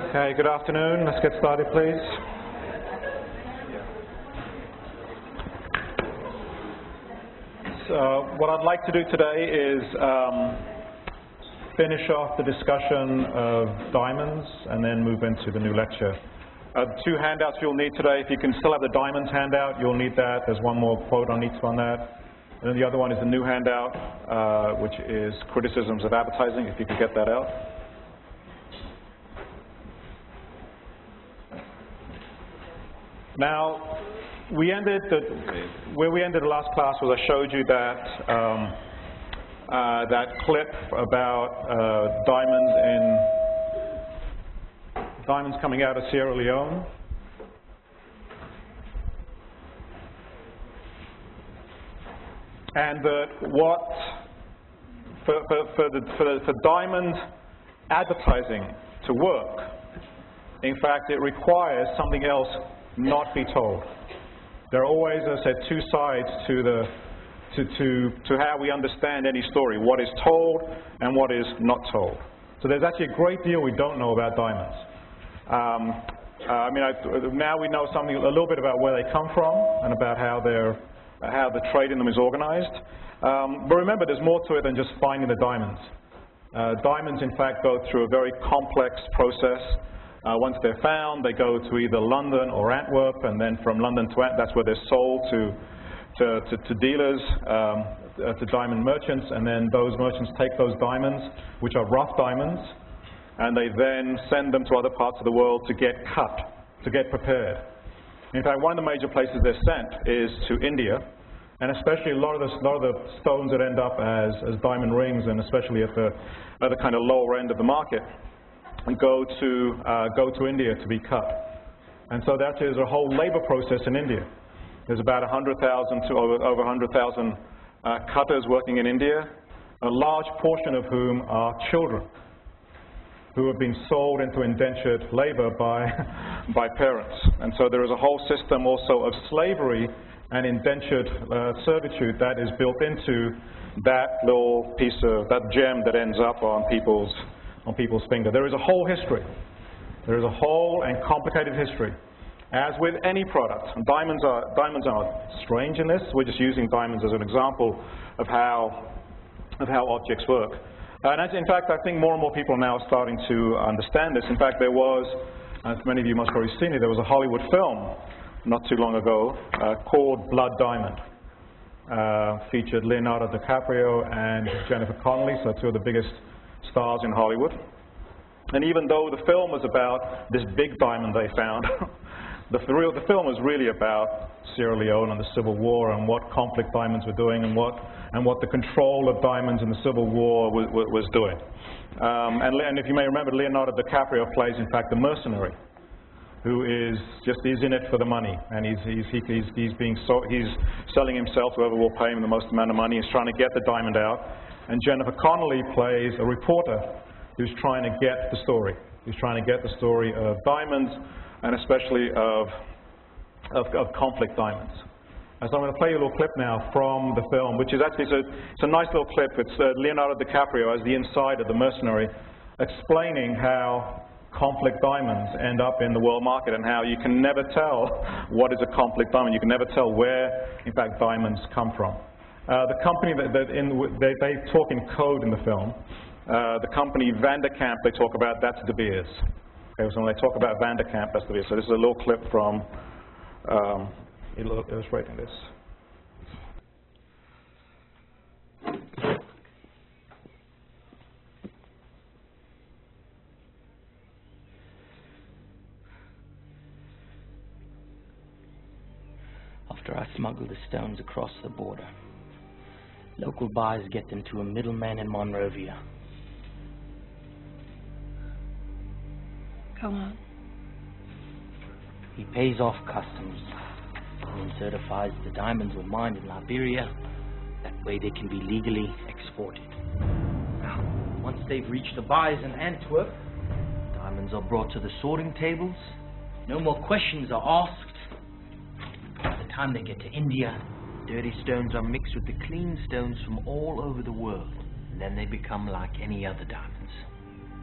Okay, good afternoon. Let's get started, please. So what I'd like to do today is finish off the discussion of diamonds and then move into the new lecture. Two handouts you'll need today. If you can still have the diamonds handout, you'll need that. There's one more quote on each on that. And then the other one is the new handout, which is criticisms of advertising, if you could get that out. Now, where we ended the last class was I showed you that that clip about diamonds coming out of Sierra Leone. And that for diamond advertising to work, in fact, it requires something else not be told. There are always, as I said, two sides to how we understand any story: what is told and what is not told. So there's actually a great deal we don't know about diamonds. Now we know something a little bit about where they come from and about how the trade in them is organized. But remember, there's more to it than just finding the diamonds. Diamonds, in fact, go through a very complex process. Once they're found, they go to either London or Antwerp, and then from London to Antwerp, that's where they're sold to dealers, to diamond merchants, and then those merchants take those diamonds, which are rough diamonds, and they then send them to other parts of the world to get cut, to get prepared. In fact, one of the major places they're sent is to India, and especially a lot of the stones that end up as diamond rings, and especially at the kind of lower end of the market, go to India to be cut. And so that is a whole labor process in India. There's about 100,000 to over 100,000 cutters working in India, a large portion of whom are children who have been sold into indentured labor by parents. And so there is a whole system also of slavery and indentured servitude that is built into that little piece of that gem that ends up on people's finger. There is a whole history. There is a whole and complicated history. As with any product, diamonds are strange in this. We're just using diamonds as an example of how objects work. And in fact, I think more and more people are now starting to understand this. In fact, there was, as many of you must have already seen it, there was a Hollywood film not too long ago called Blood Diamond. Featured Leonardo DiCaprio and Jennifer Connelly, so two of the biggest stars in Hollywood. And even though the film was about this big diamond they found, the film was really about Sierra Leone and the Civil War and what conflict diamonds were doing and what the control of diamonds in the Civil War was doing. And if you may remember, Leonardo DiCaprio plays, in fact, the mercenary who is he's in it for the money, and he's selling himself to whoever will pay him the most amount of money. He's trying to get the diamond out. And Jennifer Connelly plays a reporter who's trying to get the story. He's trying to get the story of diamonds, and especially of conflict diamonds. And so I'm going to play you a little clip now from the film, which is actually it's a nice little clip. It's Leonardo DiCaprio as the inside of the mercenary, explaining how conflict diamonds end up in the world market and how you can never tell what is a conflict diamond. You can never tell where, in fact, diamonds come from. The company they talk in code in the film. The company Vanderkamp they talk about, that's De Beers. Okay, so when they talk about Vanderkamp, that's De Beers. So this is a little clip from illustrating this. After I smuggle the stones across the border, local buyers get them to a middleman in Monrovia. Go on. He pays off customs and certifies the diamonds were mined in Liberia. That way they can be legally exported. Now, once they've reached the buyers in Antwerp, diamonds are brought to the sorting tables. No more questions are asked. By the time they get to India, dirty stones are mixed with the clean stones from all over the world. And then they become like any other diamonds.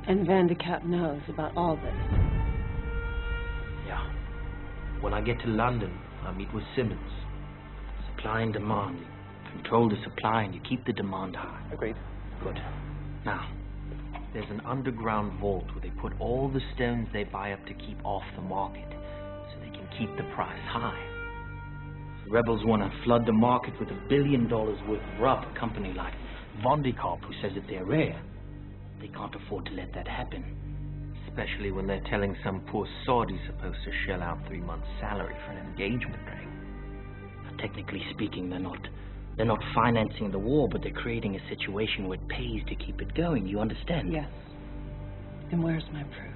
And Vanderkamp knows about all this. When I get to London, I meet with Simmons. Supply and demand. You control the supply and you keep the demand high. Agreed. Good. Now, there's an underground vault where they put all the stones they buy up to keep off the market, so they can keep the price high. The rebels want to flood the market with $1 billion worth of rub, a company like Vondekorp, who says that they're rare. They can't afford to let that happen, especially when they're telling some poor sod he's supposed to shell out 3 months' salary for an engagement ring. Now, technically speaking, they're not financing the war, but they're creating a situation where it pays to keep it going. You understand? Yes. And where's my proof?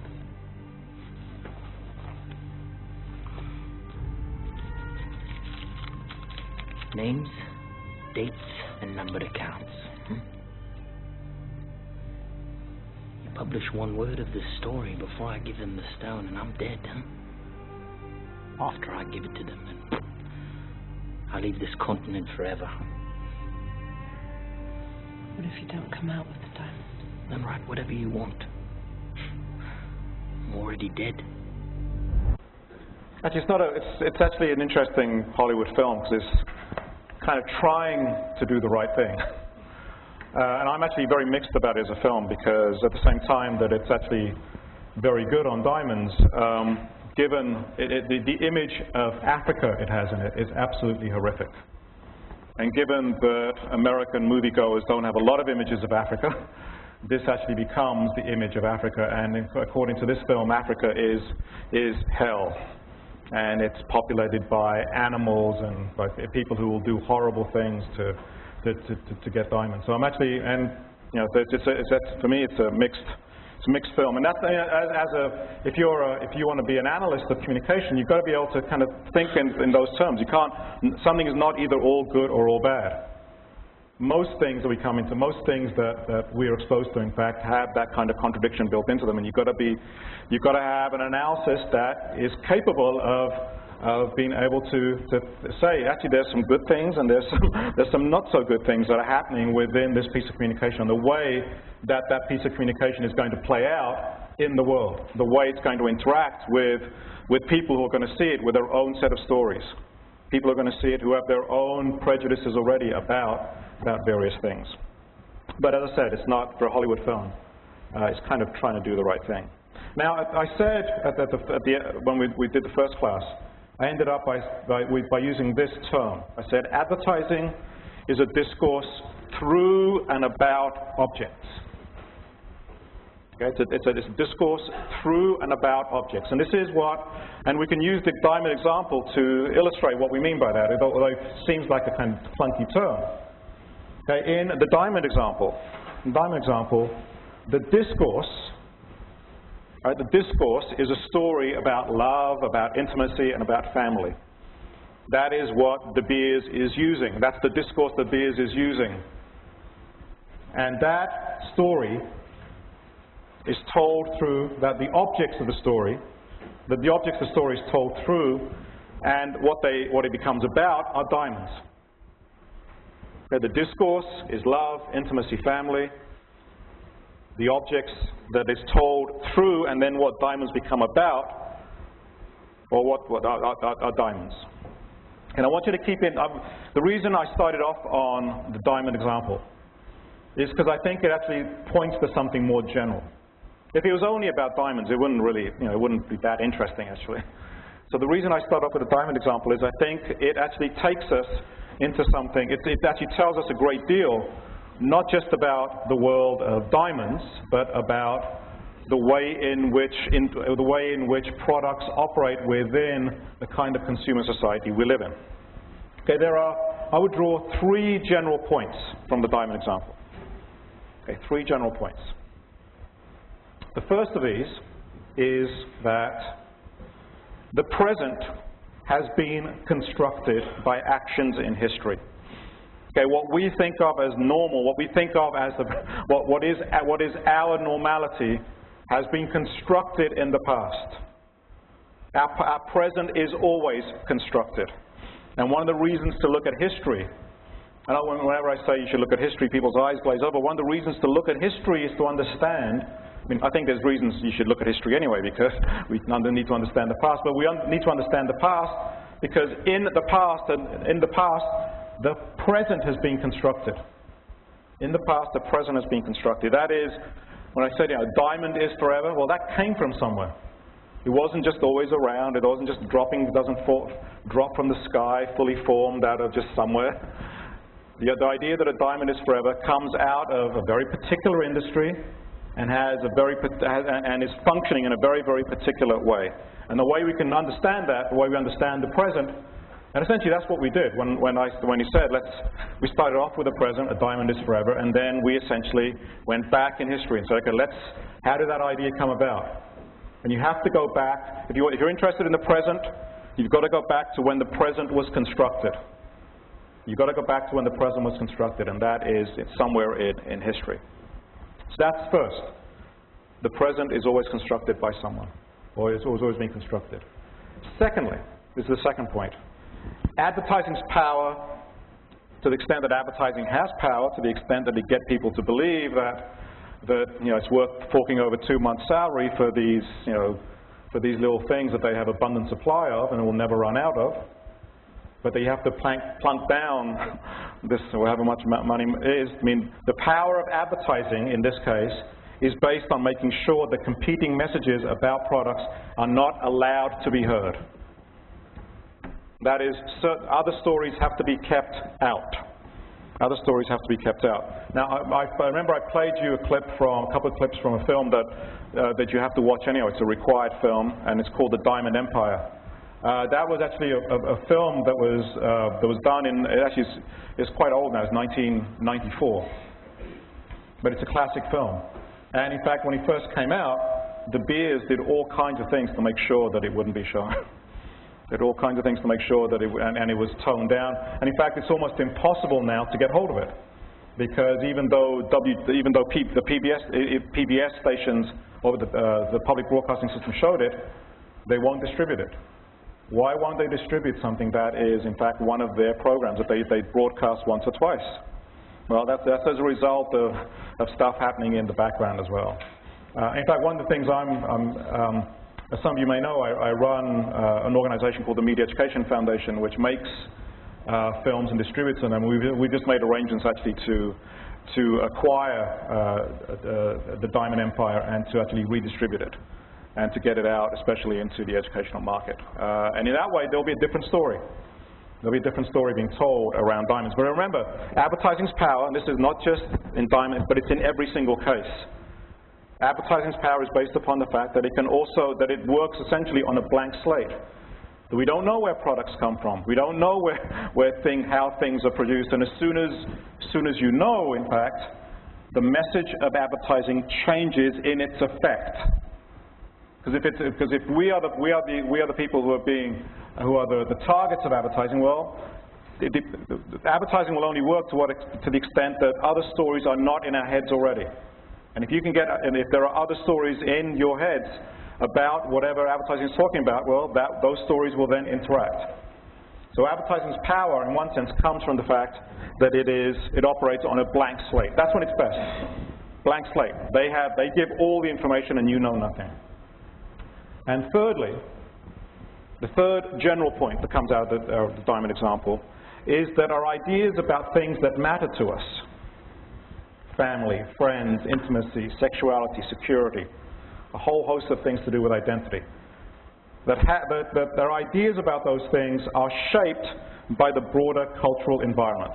Names, dates, and numbered accounts. You publish one word of this story before I give them the stone, and I'm dead, After I give it to them, and I leave this continent forever. What if you don't come out with the diamond? Then write whatever you want. I'm already dead. Actually, it's actually an interesting Hollywood film because it's kind of trying to do the right thing. And I'm actually very mixed about it as a film because at the same time that it's actually very good on diamonds, given the image of Africa it has in it is absolutely horrific. And given that American moviegoers don't have a lot of images of Africa, this actually becomes the image of Africa. And according to this film, Africa is hell. And it's populated by animals and by people who will do horrible things to get diamonds. So I'm actually, and you know, for me, it's a mixed film. And that's if you want to be an analyst of communication, you've got to be able to kind of think in those terms. You can't. Something is not either all good or all bad. Most things that we come into, most things that we are exposed to, in fact, have that kind of contradiction built into them, and you've got to have an analysis that is capable of being able to say, actually, there's some good things and there's some not so good things that are happening within this piece of communication, and the way that piece of communication is going to play out in the world, the way it's going to interact with people who are going to see it with their own set of stories. People are going to see it who have their own prejudices already about various things. But as I said, it's not for a Hollywood film. It's kind of trying to do the right thing. Now, I said when we did the first class, I ended up by using this term. I said advertising is a discourse through and about objects. Okay, it's a discourse through and about objects. And this is and we can use the diamond example to illustrate what we mean by that, although it seems like a kind of clunky term. Okay, in the diamond example, the discourse, right, the discourse is a story about love, about intimacy, and about family. That is what De Beers is using. That's the discourse De Beers is using. And that story is told through the objects of the story is told through, and what it becomes about are diamonds. Okay, the discourse is love, intimacy, family. The objects that is told through, and then what diamonds become about, or what are diamonds. And I want you to keep in, the reason I started off on the diamond example is because I think it actually points to something more general. If it was only about diamonds, it wouldn't really, it wouldn't be that interesting actually. So the reason I start off with a diamond example is I think it actually takes us into something, it actually tells us a great deal, not just about the world of diamonds, but about the way in which products operate within the kind of consumer society we live in. Okay, I would draw 3 general points from the diamond example. Okay, 3 general points. The first of these is that the present has been constructed by actions in history. Okay, what we think of as normal, what we think of as what is our normality, has been constructed in the past. Our present is always constructed. And one of the reasons to look at history, and whenever I say you should look at history, people's eyes glaze over. One of the reasons to look at history is to understand mean, I think there's reasons you should look at history anyway, because we need to understand the past, but we need to understand the past because in the past, the present has been constructed. In the past, the present has been constructed. That is, when I said, diamond is forever, well, that came from somewhere. It wasn't just always around. It wasn't just dropping. It doesn't drop from the sky, fully formed out of just somewhere. The idea that a diamond is forever comes out of a very particular industry and and is functioning in a very, very particular way. And the way we can understand that, the way we understand the present, and essentially that's what we did when he said, we started off with the present, a diamond is forever, and then we essentially went back in history and said, okay, how did that idea come about? And you have to go back, if you're interested in the present, you've got to go back to when the present was constructed. You've got to go back to when the present was constructed, and that is somewhere in history. So that's first. The present is always constructed by someone, or it's always been constructed. Secondly, this is the second point, advertising's power, to the extent that advertising has power, to the extent that it gets people to believe that it's worth forking over 2 months' salary for these little things that they have abundant supply of and will never run out of, but they have to plunk down this, or however much money is. I mean, the power of advertising in this case is based on making sure that competing messages about products are not allowed to be heard. That is, other stories have to be kept out. Other stories have to be kept out. Now, I remember I played you a couple of clips from a film that you have to watch anyway. It's a required film, and it's called The Diamond Empire. That was actually a film that was done in, it's quite old now, it's 1994. But it's a classic film. And in fact, when it first came out, De Beers did all kinds of things to make sure that it wouldn't be shown. Did all kinds of things to make sure that it was toned down. And in fact, it's almost impossible now to get hold of it, because even though the PBS stations or the public broadcasting system showed it, they won't distribute it. Why won't they distribute something that is, in fact, one of their programs that they broadcast once or twice? Well, that's as a result of stuff happening in the background as well. In fact, one of the things as some of you may know, I run an organization called the Media Education Foundation, which makes films and distributes them, and we just made arrangements actually to acquire the Diamond Empire and to actually redistribute it and to get it out, especially into the educational market. And in that way, there'll be a different story. There'll be a different story being told around diamonds. But remember, advertising's power, and this is not just in diamonds, but it's in every single case. Advertising's power is based upon the fact that that it works essentially on a blank slate. We don't know where products come from. We don't know how things are produced. And as soon as you know, in fact, the message of advertising changes in its effect. Because if we are the people who are the targets of advertising, well, advertising will only work to the extent that other stories are not in our heads already. And if there are other stories in your heads about whatever advertising is talking about, well, those stories will then interact. So advertising's power, in one sense, comes from the fact that it operates on a blank slate. That's when it's best. Blank slate. They give all the information and you know nothing. And thirdly, the third general point that comes out of the diamond example is that our ideas about things that matter to us, family, friends, intimacy, sexuality, security, a whole host of things to do with identity, that their ideas about those things are shaped by the broader cultural environment.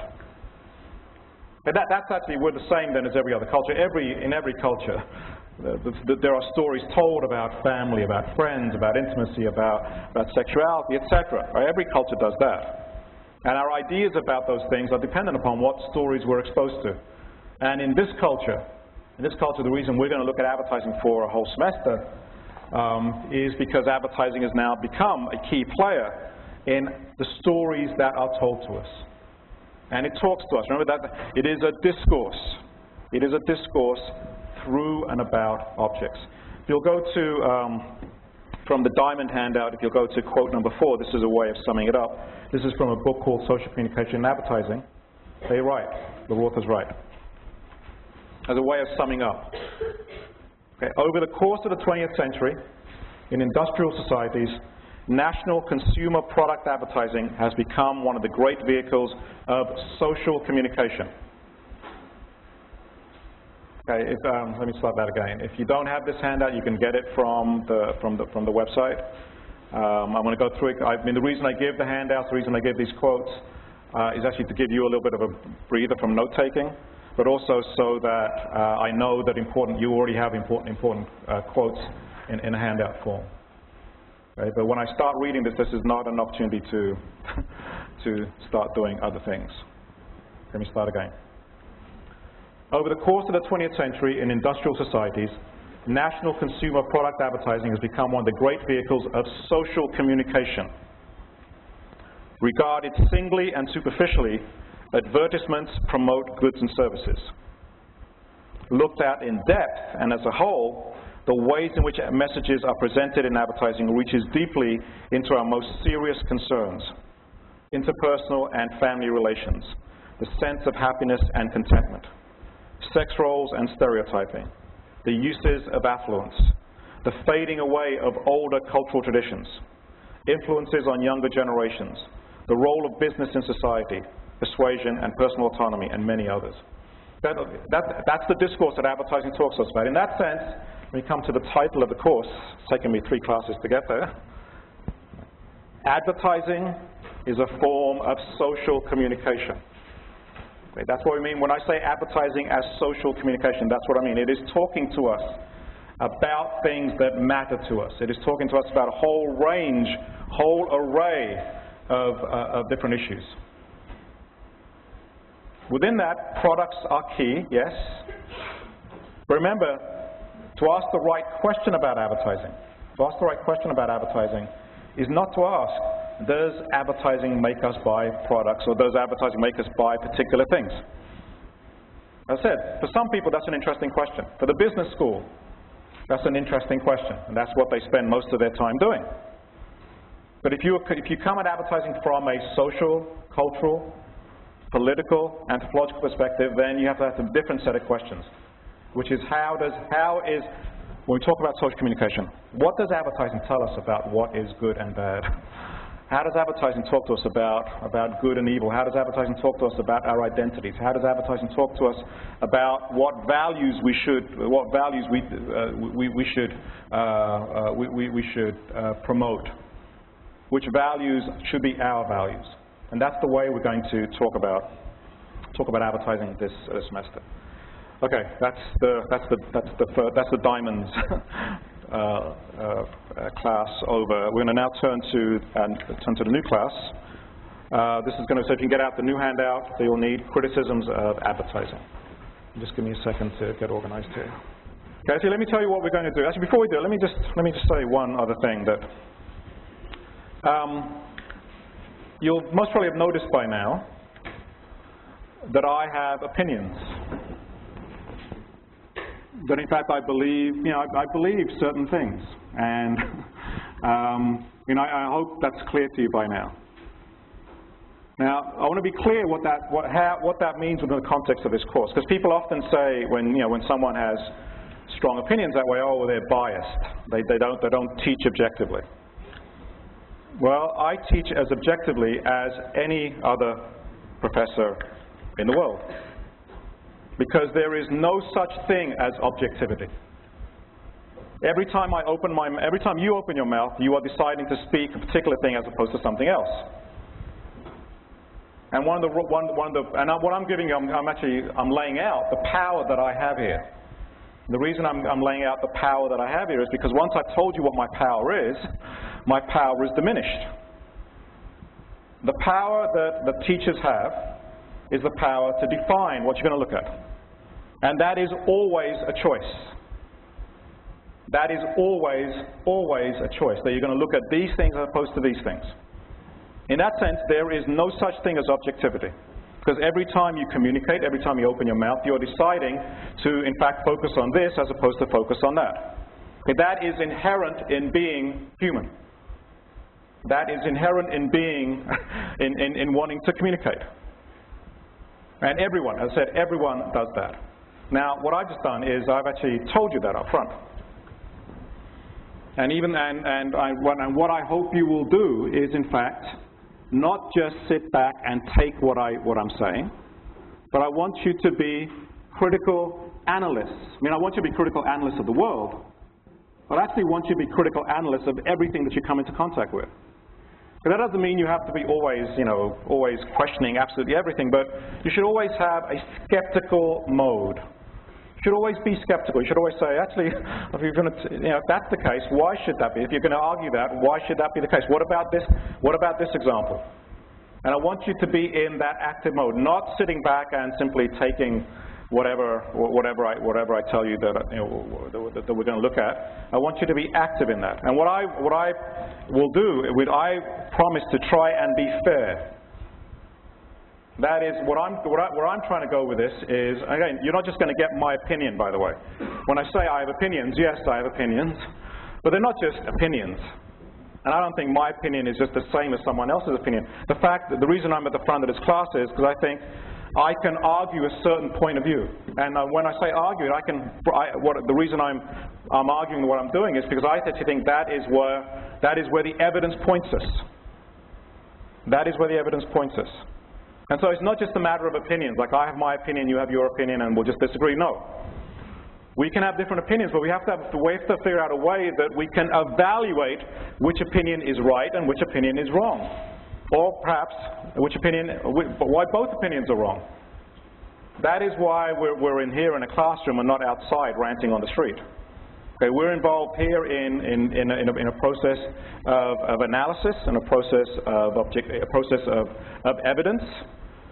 And that's actually, we're the same then as every other culture. In every culture, there are stories told about family, about friends, about intimacy, about sexuality, etc. Every culture does that. And our ideas about those things are dependent upon what stories we're exposed to. And in this culture, the reason we're going to look at advertising for a whole semester is because advertising has now become a key player in the stories that are told to us. And it talks to us. Remember that it is a discourse. It is a discourse through and about objects. If you'll go to, from the diamond handout, if you'll go to quote number 4, this is a way of summing it up. This is from a book called Social Communication and Advertising. They write, the author's right. As a way of summing up. Okay, over the course of the 20th century, in industrial societies, national consumer product advertising has become one of the great vehicles of social communication. Okay, let me start that again. If you don't have this handout, you can get it from the website. I'm going to go through it. I mean, the reason I give the handouts, the reason I give these quotes, is actually to give you a little bit of a breather from note-taking, but also so that I know that you already have important quotes in a handout form. Okay, but when I start reading this is not an opportunity to start doing other things. Let me start again. Over the course of the 20th century in industrial societies, national consumer product advertising has become one of the great vehicles of social communication. Regarded singly and superficially, advertisements promote goods and services. Looked at in depth and as a whole, the ways in which messages are presented in advertising reaches deeply into our most serious concerns: interpersonal and family relations, the sense of happiness and contentment, sex roles and stereotyping, the uses of affluence, the fading away of older cultural traditions, influences on younger generations, the role of business in society, persuasion and personal autonomy, and many others. That's the discourse that advertising talks to us about. In that sense, when we come to the title of the course, it's taken me 3 classes to get there, advertising is a form of social communication. Okay, that's what we mean when I say advertising as social communication. That's what I mean. It is talking to us about things that matter to us. It is talking to us about a whole array of different issues. Within that, products are key, yes. But remember, to ask the right question about advertising, is not to ask, does advertising make us buy products, or does advertising make us buy particular things? As I said, for some people that's an interesting question. For the business school, that's an interesting question, and that's what they spend most of their time doing. But if you come at advertising from a social, cultural, political, anthropological perspective, then you have to have a different set of questions, which is when we talk about social communication, what does advertising tell us about what is good and bad? How does advertising talk to us about good and evil? How does advertising talk to us about our identities? How does advertising talk to us about what values we should promote? Which values should be our values? And that's the way we're going to talk about advertising this semester. Okay, that's the diamonds class over. We're going to now turn to the new class. This is going to, so if you can get out the new handout that you'll need, criticisms of advertising. Just give me a second to get organized here. Okay, so let me tell you what we're going to do. Actually, before we do, let me just say one other thing that you'll most probably have noticed by now that I have opinions. That in fact I believe certain things, and I hope that's clear to you by now. Now I want to be clear what that means within the context of this course, because people often say when someone has strong opinions that way, oh, well, they're biased. They don't teach objectively. Well, I teach as objectively as any other professor in the world, because there is no such thing as objectivity. Every time you open your mouth, you are deciding to speak a particular thing as opposed to something else. And what I'm giving you, I'm laying out the power that I have here. The reason I'm laying out the power that I have here is because once I've told you what my power is diminished. The power that the teachers have is the power to define what you're going to look at. And that is always a choice. That is always a choice, that you're going to look at these things as opposed to these things. In that sense, there is no such thing as objectivity. Because every time you communicate, every time you open your mouth, you're deciding to, in fact, focus on this as opposed to focus on that. Okay, that is inherent in being human. That is inherent in being, in wanting to communicate. And everyone, as I said, everyone does that. Now, what I've just done is I've actually told you that up front. And what I hope you will do is, in fact, not just sit back and take what I'm saying, but I want you to be critical analysts. I mean, I want you to be critical analysts of the world, but I actually want you to be critical analysts of everything that you come into contact with. But that doesn't mean you have to be always, always questioning absolutely everything, but you should always have a skeptical mode. You should always be skeptical. You should always say, actually, if you're going to, if that's the case, why should that be? If you're going to argue that, why should that be the case? What about this? What about this example? And I want you to be in that active mode, not sitting back and simply taking whatever I tell you that that we're going to look at. I want you to be active in that. And what I will do, I promise to try and be fair. That is where I'm trying to go with this is, again, you're not just going to get my opinion, by the way. When I say I have opinions, yes, I have opinions, but they're not just opinions. And I don't think my opinion is just the same as someone else's opinion. The reason I'm at the front of this class is because I think I can argue a certain point of view. And when I say argue, the reason I'm arguing what I'm doing is because I actually think that is where the evidence points us. That is where the evidence points us. And so it's not just a matter of opinions, like I have my opinion, you have your opinion, and we'll just disagree. No. We can have different opinions, but we have to figure out a way that we can evaluate which opinion is right and which opinion is wrong. Or perhaps why both opinions are wrong. That is why we're in here in a classroom and not outside ranting on the street. Okay, we're involved here in a process of analysis, and a process of evidence,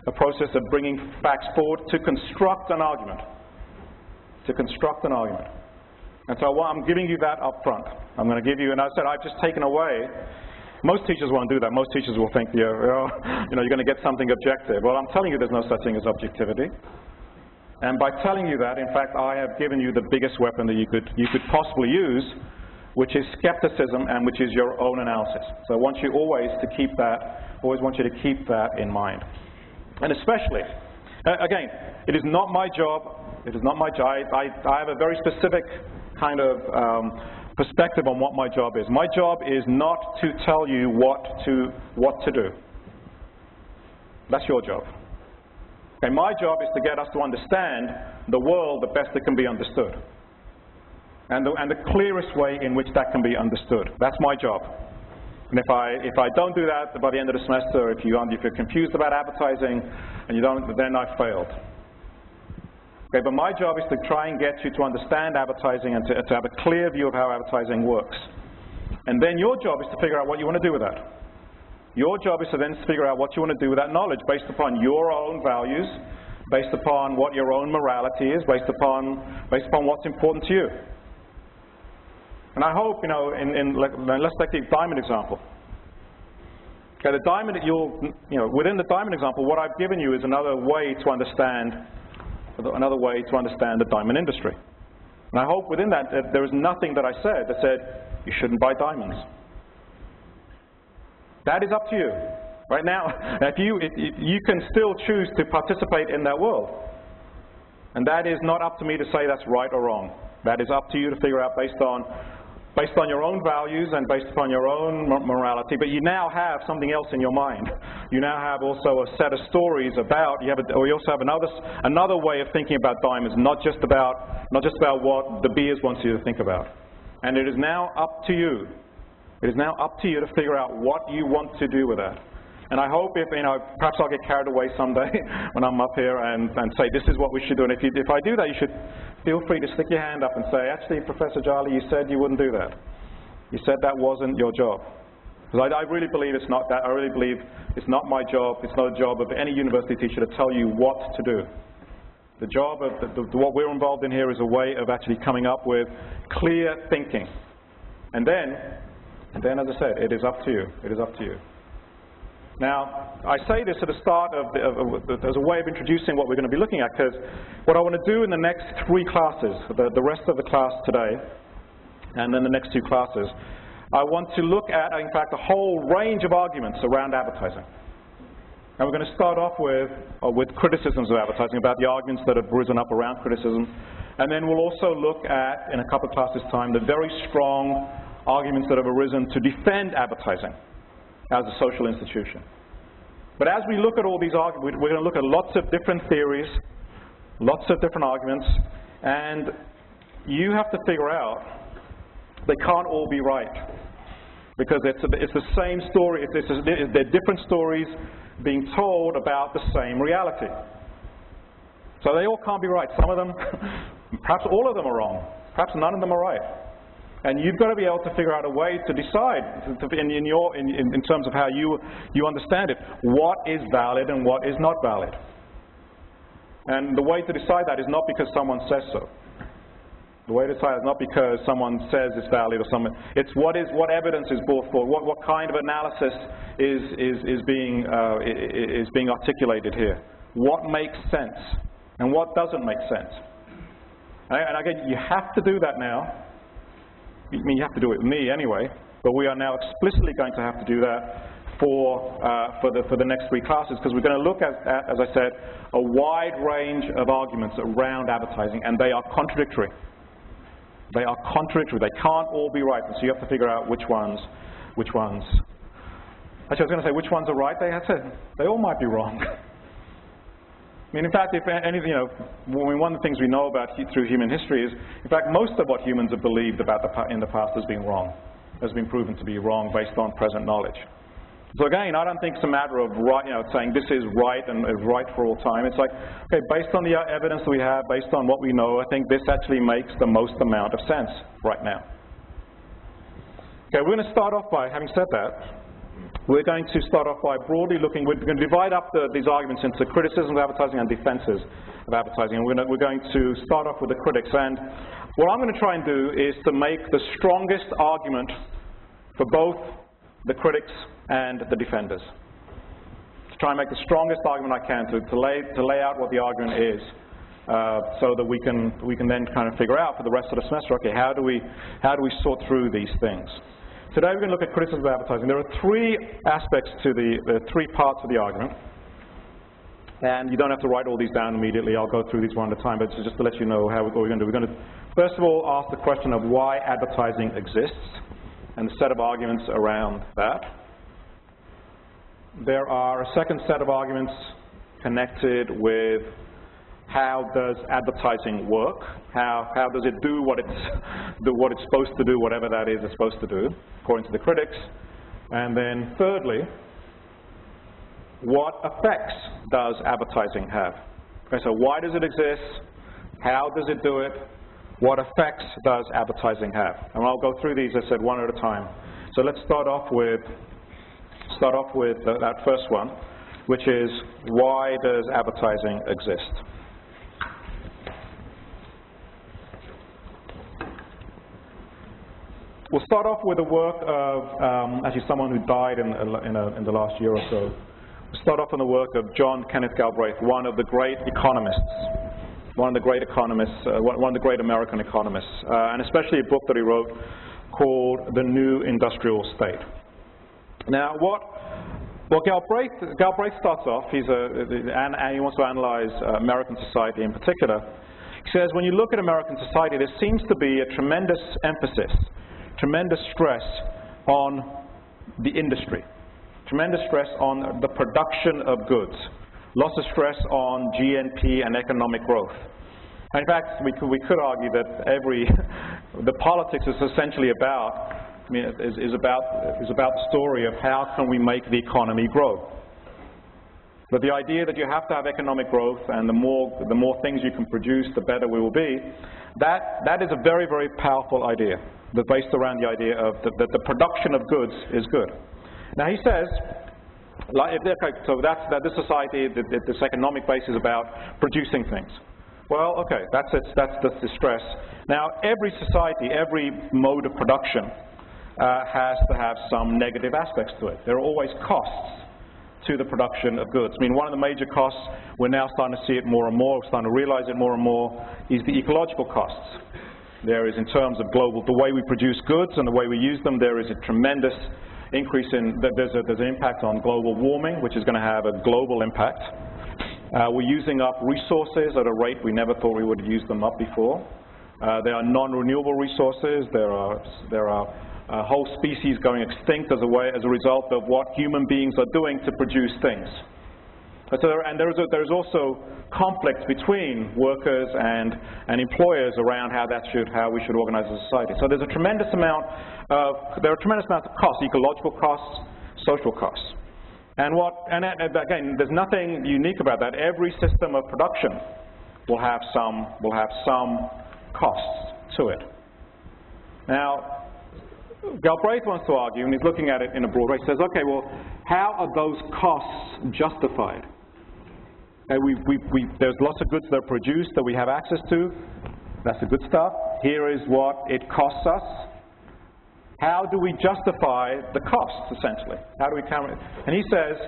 a process of bringing facts forward to construct an argument. And so I'm giving you that up front. I'm going to give you, and I said I've just taken away. Most teachers won't do that. Most teachers will think you're going to get something objective. Well, I'm telling you there's no such thing as objectivity. And by telling you that, in fact, I have given you the biggest weapon that you could possibly use, which is skepticism and which is your own analysis. So I want you always to keep that in mind. And especially, again, it is not my job. It is not my job. I have a very specific kind of perspective on what my job is. My job is not to tell you what to do. That's your job. Okay, my job is to get us to understand the world the best it can be understood. And the clearest way in which that can be understood. That's my job. And if I don't do that by the end of the semester, if you're confused about advertising and you don't, then I've failed. Okay, but my job is to try and get you to understand advertising and to have a clear view of how advertising works. And then your job is to figure out what you want to do with that. Your job is to then figure out what you want to do with that knowledge based upon your own values, based upon what your own morality is, based upon what's important to you. And I hope, let's take the diamond example. Okay, the diamond, within the diamond example, what I've given you is another way to understand the diamond industry. And I hope within that there is nothing that I said that said you shouldn't buy diamonds. That is up to you. Right now, you can still choose to participate in that world. And that is not up to me to say that's right or wrong. That is up to you to figure out based on your own values and based upon your own morality. But you now have something else in your mind. You now have also a set of stories about. You also have another way of thinking about diamonds, not just about what the beers want you to think about. And it is now up to you. It is now up to you to figure out what you want to do with that. And I hope perhaps I'll get carried away someday when I'm up here and say this is what we should do. And if I do that, you should feel free to stick your hand up and say, actually, Professor Jhally, you said you wouldn't do that. You said that wasn't your job. Because I really believe it's not that. I really believe it's not my job. It's not a job of any university teacher to tell you what to do. The job of what we're involved in here is a way of actually coming up with clear thinking. And then, as I said, it is up to you. It is up to you. Now, I say this at the start as a way of introducing what we're going to be looking at, because what I want to do in the next 3 classes, the rest of the class today, and then the next 2 classes, I want to look at, in fact, a whole range of arguments around advertising. And we're going to start off with criticisms of advertising, about the arguments that have risen up around criticism. And then we'll also look at, in a couple of classes' time, the very strong arguments that have arisen to defend advertising as a social institution. But as we look at all these arguments, we're going to look at lots of different theories, lots of different arguments, and you have to figure out they can't all be right, because it's the same story. They're different stories being told about the same reality. So they all can't be right. Some of them, perhaps all of them are wrong. Perhaps none of them are right. And you've got to be able to figure out a way to decide, in terms of how you understand it, what is valid and what is not valid. And the way to decide that is not because someone says so. The way to decide is not because someone says it's valid or something. It's what evidence is brought forward. What kind of analysis is being articulated here. What makes sense and what doesn't make sense. And again, you have to do that now. I mean, you have to do it with me anyway, but we are now explicitly going to have to do that for the next 3 classes, because we're going to look at, as I said, a wide range of arguments around advertising, and they are contradictory. They are contradictory. They can't all be right, and so you have to figure out which ones. Actually, I was going to say which ones are right. They all might be wrong. I mean, in fact, if anything, one of the things we know about through human history is, in fact, most of what humans have believed about in the past has been wrong, has been proven to be wrong based on present knowledge. So again, I don't think it's a matter of saying this is right and is right for all time. It's like, okay, based on the evidence that we have, based on what we know, I think this actually makes the most amount of sense right now. Okay, we're going to start off by, having said that, we're going to start off by broadly looking, we're going to divide up these arguments into criticism of advertising and defenses of advertising. And we're going to start off with the critics. And what I'm going to try and do is to make the strongest argument for both the critics and the defenders. To try and make the strongest argument I can to lay out what the argument is, so that we can then kind of figure out for the rest of the semester, okay, how do we sort through these things? Today we're going to look at criticism of advertising. There are 3 aspects to the 3 parts of the argument. And you don't have to write all these down immediately. I'll go through these one at a time, but just to let you know what we're going to do. We're going to, first of all, ask the question of why advertising exists, and a set of arguments around that. There are a second set of arguments connected with how does advertising work? How does it do what it's supposed to do, whatever that is it's supposed to do, according to the critics? And then thirdly, what effects does advertising have? Okay, so why does it exist? How does it do it? What effects does advertising have? And I'll go through these, as I said, one at a time. So let's start off with that first one, which is, why does advertising exist? We'll start off with the work of actually someone who died in the last year or so. We'll start off on the work of John Kenneth Galbraith, one of the great economists, one of the great American economists, and especially a book that he wrote called The New Industrial State. Now, what Galbraith starts off, and he wants to analyze American society in particular. He says, when you look at American society, there seems to be a tremendous emphasis, tremendous stress on the industry, tremendous stress on the production of goods, lots of stress on GNP and economic growth. And in fact, we could argue that the politics is essentially about, is about the story of how can we make the economy grow. But the idea that you have to have economic growth, and the more things you can produce, the better we will be, that is a very, very powerful idea. That's based around the idea of that the production of goods is good. Now he says, so that this society, this economic base is about producing things. Well, okay, that's the stress. Now every society, every mode of production has to have some negative aspects to it. There are always costs to the production of goods. I mean, one of the major costs, we're now starting to see it more and more, we're starting to realize it more and more, is the ecological costs. There is, in terms of the way we produce goods and the way we use them, there is a tremendous increase there's an impact on global warming, which is going to have a global impact. We're using up resources at a rate we never thought we would use them up before. There are non-renewable resources, there are whole species going extinct as a result of what human beings are doing to produce things. So there is also conflict between workers and employers around how we should organize a society. So there are a tremendous amount of costs, ecological costs, social costs. And again, there's nothing unique about that. Every system of production will have some costs to it. Now, Galbraith wants to argue, and he's looking at it in a broad way. He says, okay, well, how are those costs justified? There's lots of goods that are produced that we have access to. That's the good stuff. Here is what it costs us. How do we justify the costs, essentially? How do we count it? And he says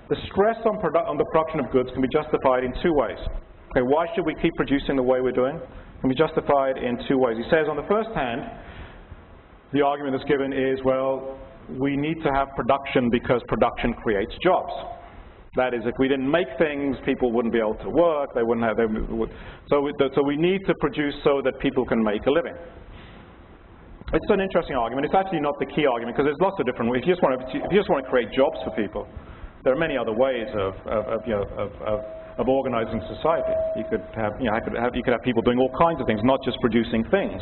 the stress on the production of goods can be justified in two ways. Okay, why should we keep producing the way we're doing? It can be justified in two ways. He says, on the first hand, the argument that's given is, well, we need to have production because production creates jobs. That is, if we didn't make things, people wouldn't be able to work. They wouldn't have. So we need to produce so that people can make a living. It's an interesting argument. It's actually not the key argument because there's lots of different ways. If you just want to create jobs for people, there are many other ways of organizing society. You could have people doing all kinds of things, not just producing things.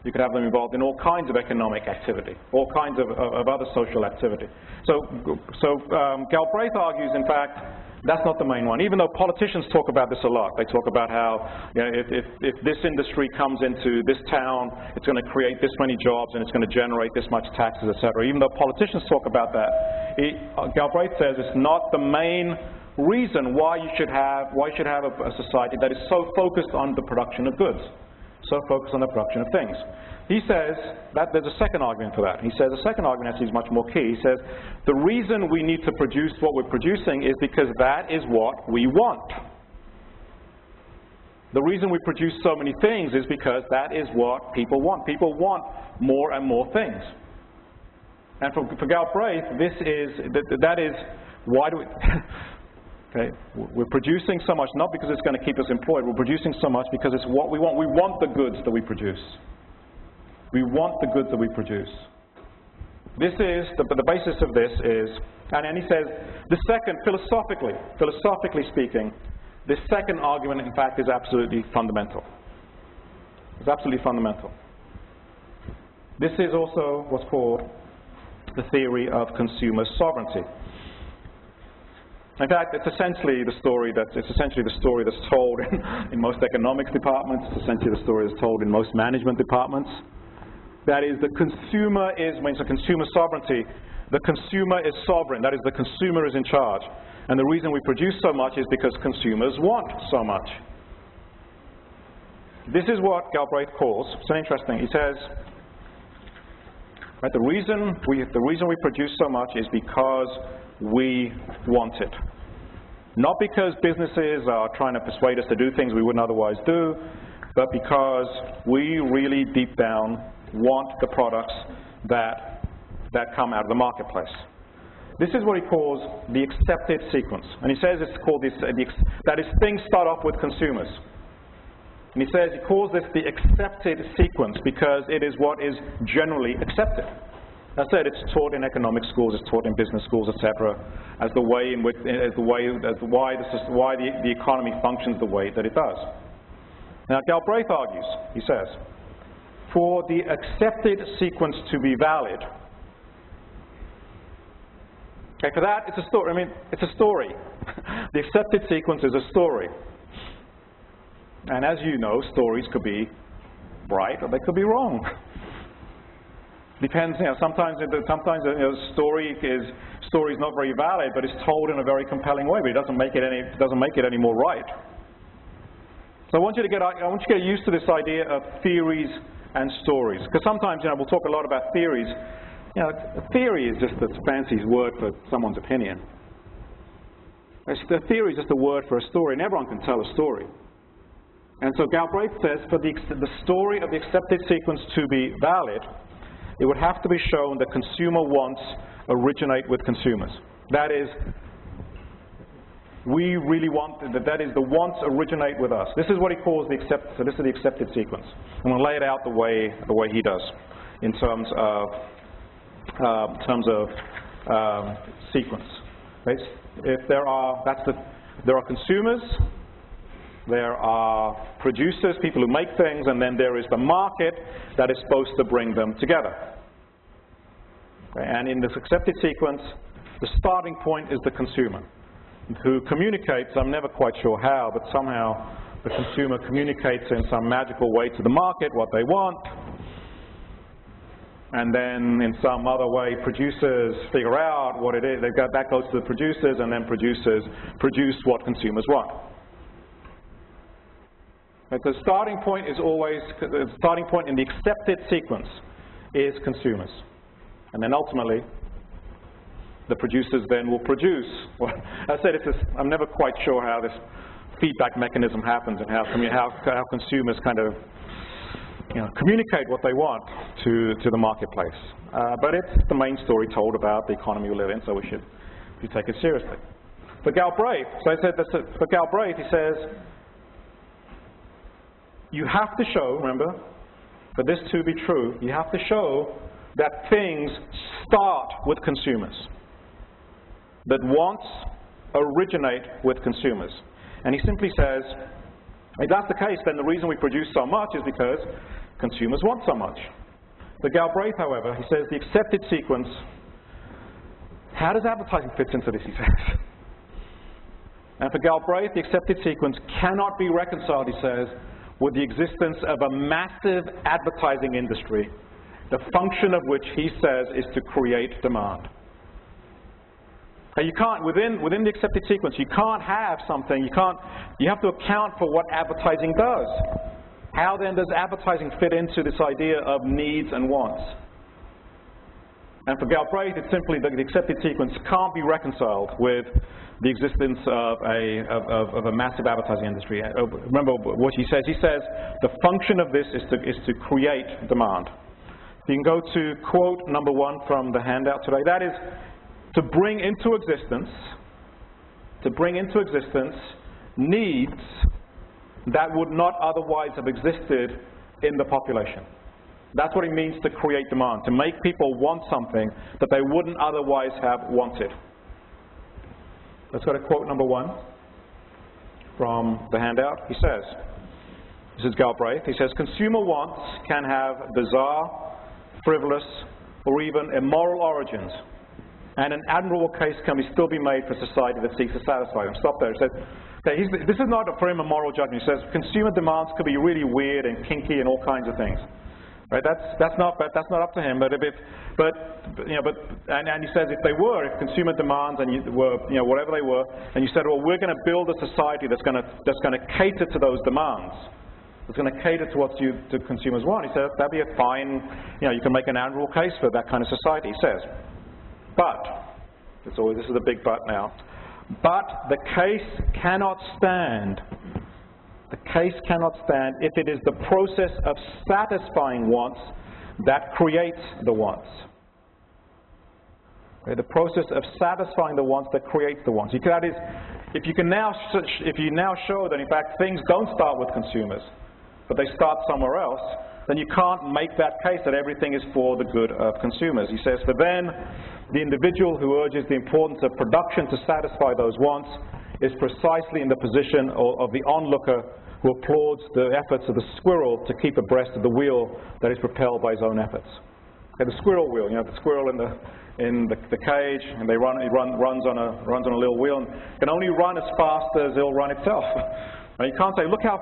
You could have them involved in all kinds of economic activity, all kinds of other social activity. So Galbraith argues, in fact, that's not the main one. Even though politicians talk about this a lot. They talk about how if this industry comes into this town, it's going to create this many jobs and it's going to generate this much taxes, etc. Even though politicians talk about that, Galbraith says it's not the main reason why you should have a society that is so focused on the production of goods. So focused on the production of things. He says that there's a second argument for that. He says the second argument actually is much more key. He says the reason we need to produce what we're producing is because that is what we want. The reason we produce so many things is because that is what people want. People want more and more things. And for Galbraith, that is why do we... Okay, we're producing so much not because it's going to keep us employed. We're producing so much because it's what we want. We want the goods that we produce. We want the goods that we produce. This is the basis of this is, and he says the second, philosophically speaking, this second argument in fact is absolutely fundamental. It's absolutely fundamental. This is also what's called the theory of consumer sovereignty. In fact, it's essentially the story that's told in most economics departments. It's essentially the story that's told in most management departments. That is, the consumer when it's a consumer sovereignty, the consumer is sovereign. That is, the consumer is in charge. And the reason we produce so much is because consumers want so much. This is what Galbraith calls. It's interesting. He says, right, the reason we produce so much is because we want it. Not because businesses are trying to persuade us to do things we wouldn't otherwise do, but because we really deep down want the products that come out of the marketplace. This is what he calls the accepted sequence. And he says it's called that is, things start off with consumers. And he calls this the accepted sequence because it is what is generally accepted. I said it's taught in economic schools, it's taught in business schools, etc., as why the economy functions the way that it does. Now Galbraith argues, he says, for the accepted sequence to be valid. Okay, for that it's a story. I mean, it's a story. The accepted sequence is a story. And as you know, stories could be right or they could be wrong. Depends, sometimes a story is not very valid, but it's told in a very compelling way, but it doesn't make it any more right. So I want you to get used to this idea of theories and stories, because sometimes we'll talk a lot about theories. A theory is just a fancy word for someone's opinion. The theory is just a word for a story, and everyone can tell a story. And so Galbraith says for the story of the accepted sequence to be valid, it would have to be shown that consumer wants originate with consumers. That is, we really want, that is, the wants originate with us. This is what he calls so this is the accepted sequence. I'm going to lay it out the way he does. in terms of sequence. Right? If there are consumers, there are producers, people who make things, and then there is the market that is supposed to bring them together. Okay? And in this accepted sequence, the starting point is the consumer, who communicates, I'm never quite sure how, but somehow the consumer communicates in some magical way to the market what they want, and then in some other way producers figure out what it is. That goes to the producers, and then producers produce what consumers want. But the starting point is always, the starting point in the accepted sequence is consumers. And then ultimately, the producers then will produce. Well, I said I'm never quite sure how this feedback mechanism happens and how consumers kind of communicate what they want to the marketplace. But it's the main story told about the economy we live in, so we should take it seriously. For Galbraith, so I said for Galbraith, he says, you have to show, remember, for this to be true, you have to show that things start with consumers, that wants originate with consumers. And he simply says, if that's the case, then the reason we produce so much is because consumers want so much. For Galbraith, however, he says the accepted sequence, how does advertising fit into this, he says? And for Galbraith, the accepted sequence cannot be reconciled, he says, with the existence of a massive advertising industry, the function of which he says is to create demand. You can't, within the accepted sequence, you can't have something, you have to account for what advertising does. How then does advertising fit into this idea of needs and wants? And for Galbraith, it's simply that the accepted sequence can't be reconciled with the existence of a massive advertising industry. Remember what he says. He says the function of this is to create demand. You can go to quote number 1 from the handout today. That is, to bring into existence needs that would not otherwise have existed in the population. That's what it means to create demand, to make people want something that they wouldn't otherwise have wanted. Let's go to quote number 1 from the handout. He says, this is Galbraith, he says, consumer wants can have bizarre, frivolous, or even immoral origins, and an admirable case can still be made for society that seeks to satisfy them. Stop there. He says, okay, this is not for him a moral judgment. He says consumer demands could be really weird and kinky and all kinds of things. Right? That's not up to him. And he says if consumer demands and whatever they were, and you said, well, we're going to build a society that's going to cater to those demands. It's going to cater to what the consumers want. He says that'd be a fine. You can make an admirable case for that kind of society. He says. But, this is a big but now, but the case cannot stand. The case cannot stand if it is the process of satisfying wants that creates the wants. Okay, the process of satisfying the wants that creates the wants. That is, if you now show that in fact things don't start with consumers, but they start somewhere else, then you can't make that case that everything is for the good of consumers. He says, for then, the individual who urges the importance of production to satisfy those wants is precisely in the position of the onlooker who applauds the efforts of the squirrel to keep abreast of the wheel that is propelled by his own efforts. Okay, the squirrel wheel, the squirrel in the cage, and it runs on a little wheel, and can only run as fast as it'll run itself. You can't say, look how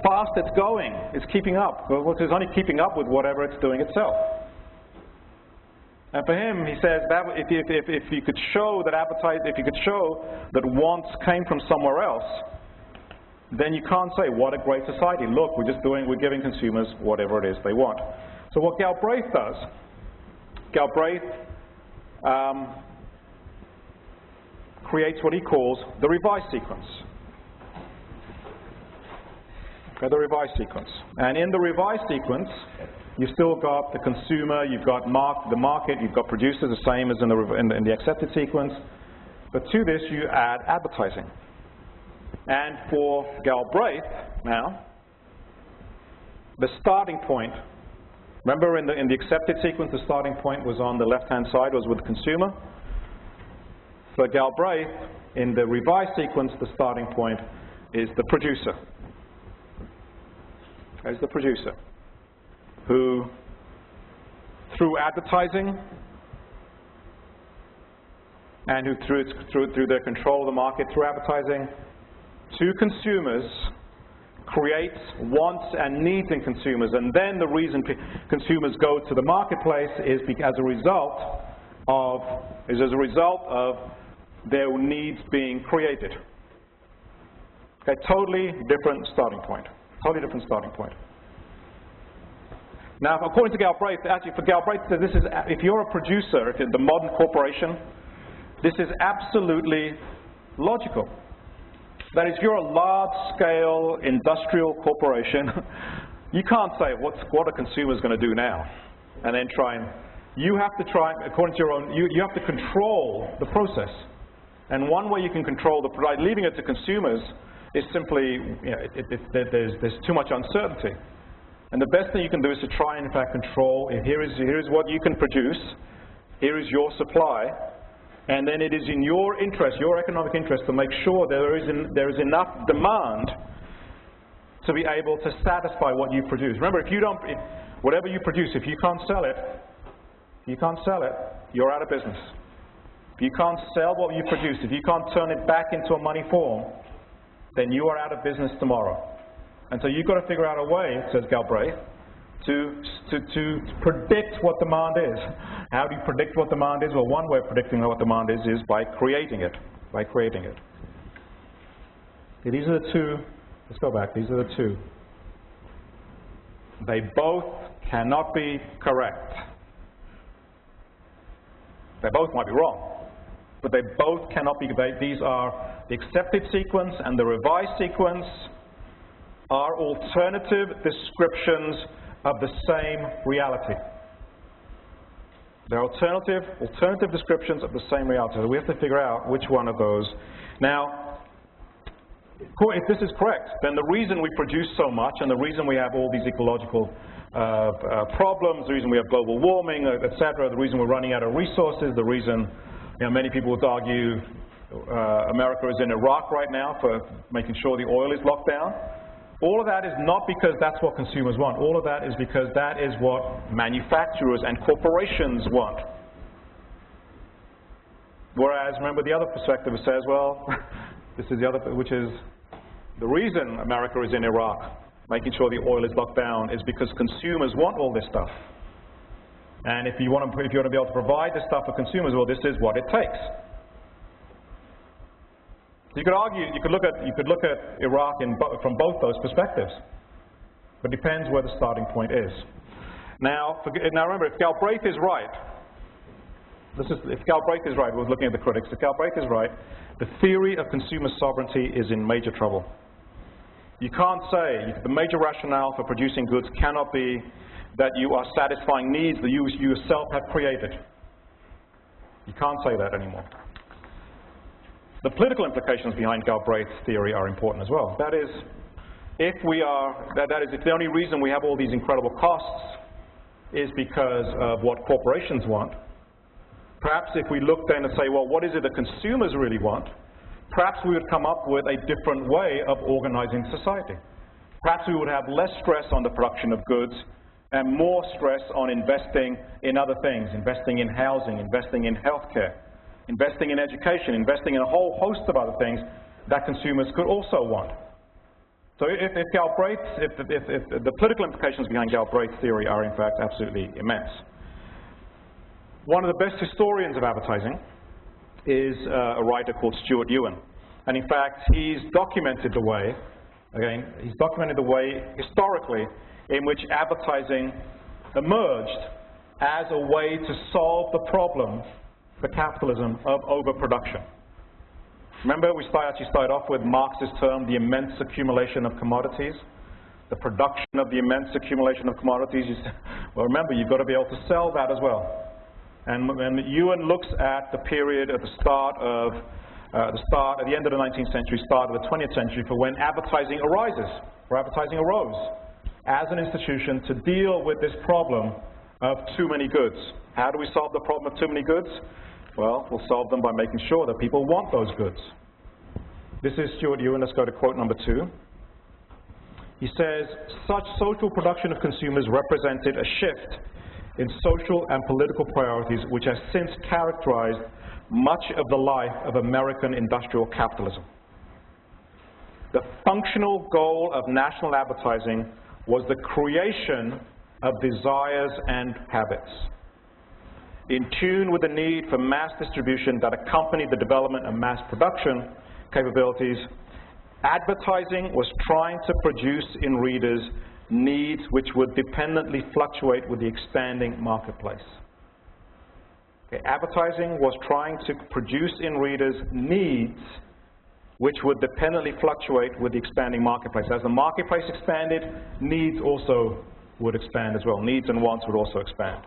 fast it's going. It's keeping up. Well, it's only keeping up with whatever it's doing itself. And for him, he says that if you could show that wants came from somewhere else, then you can't say what a great society. Look, we're giving consumers whatever it is they want. So what Galbraith does, creates what he calls the revised sequence. Okay, the revised sequence. And in the revised sequence, you've still got the consumer, you've got the market, you've got producers, the same as in the accepted sequence. But to this, you add advertising. And for Galbraith, now, the starting point Remember in the accepted sequence, the starting point was on the left-hand side, was with the consumer. For Galbraith, in the revised sequence, the starting point is the producer. Is the producer, who, through advertising, and who through their control of the market through advertising, to consumers, creates wants and needs in consumers, and then the reason consumers go to the marketplace is as a result of their needs being created. Okay, totally different starting point. Totally different starting point. Now, according to Galbraith, actually for Galbraith, this is, if you're a producer, if you're the modern corporation, this is absolutely logical. That is, if you're a large-scale industrial corporation, you can't say, what are consumers going to do now? And then you have to try, according to your own, you have to control the process. And one way you can control leaving it to consumers is simply, there's too much uncertainty. And the best thing you can do is to try and, in fact, control, here is what you can produce, here is your supply, and then it is in your interest, your economic interest, to make sure there is enough demand to be able to satisfy what you produce. Remember, whatever you produce, if you can't sell it, you're out of business. If you can't sell what you produce, if you can't turn it back into a money form, then you are out of business tomorrow. And so you've got to figure out a way, says Galbraith, to predict what demand is. How do you predict what demand is? Well, one way of predicting what demand is by creating it. Okay, these are the two. Let's go back. These are the two. They both cannot be correct. They both might be wrong, but they both cannot be. These are the accepted sequence and the revised sequence are alternative descriptions of the same reality. They're alternative descriptions of the same reality. So we have to figure out which one of those. Now, if this is correct, then the reason we produce so much and the reason we have all these ecological problems, the reason we have global warming, etc., the reason we're running out of resources, the reason many people would argue America is in Iraq right now for making sure the oil is locked down. All of that is not because that's what consumers want. All of that is because that is what manufacturers and corporations want. Whereas, remember, the other perspective says, well, this is the other, which is the reason America is in Iraq, making sure the oil is locked down, is because consumers want all this stuff. And if you want to be able to provide this stuff for consumers, well, this is what it takes. You could argue, you could look at Iraq from both those perspectives, but it depends where the starting point is. Now remember, if Galbraith is right, if Galbraith is right, we're looking at the critics. If Galbraith is right, the theory of consumer sovereignty is in major trouble. You can't say the major rationale for producing goods cannot be that you are satisfying needs that you yourself have created. You can't say that anymore. The political implications behind Galbraith's theory are important as well. That is, if the only reason we have all these incredible costs is because of what corporations want, perhaps if we look then and say, well, what is it that consumers really want? Perhaps we would come up with a different way of organizing society. Perhaps we would have less stress on the production of goods and more stress on investing in other things, investing in housing, investing in healthcare, investing in education, investing in a whole host of other things that consumers could also want. So if the political implications behind Galbraith's theory are in fact absolutely immense. One of the best historians of advertising is a writer called Stuart Ewan. And in fact, he's documented the way historically in which advertising emerged as a way to solve the problem for capitalism of overproduction. Remember, we actually started off with Marx's term, the immense accumulation of commodities, the production of the immense accumulation of commodities. Well, remember, you've got to be able to sell that as well. And Ewan looks at the period at the end of the 19th century, start of the 20th century, for when advertising arose. as an institution to deal with this problem of too many goods. How do we solve the problem of too many goods? Well, we'll solve them by making sure that people want those goods. This is Stuart Ewan. Let's go to quote number 2. He says, such social production of consumers represented a shift in social and political priorities which has since characterized much of the life of American industrial capitalism. The functional goal of national advertising was the creation of desires and habits, in tune with the need for mass distribution that accompanied the development of mass production capabilities. Advertising was trying to produce in readers needs which would dependently fluctuate with the expanding marketplace. Okay, advertising was trying to produce in readers needs which would dependently fluctuate with the expanding marketplace. As the marketplace expanded, needs also would expand as well. Needs and wants would also expand.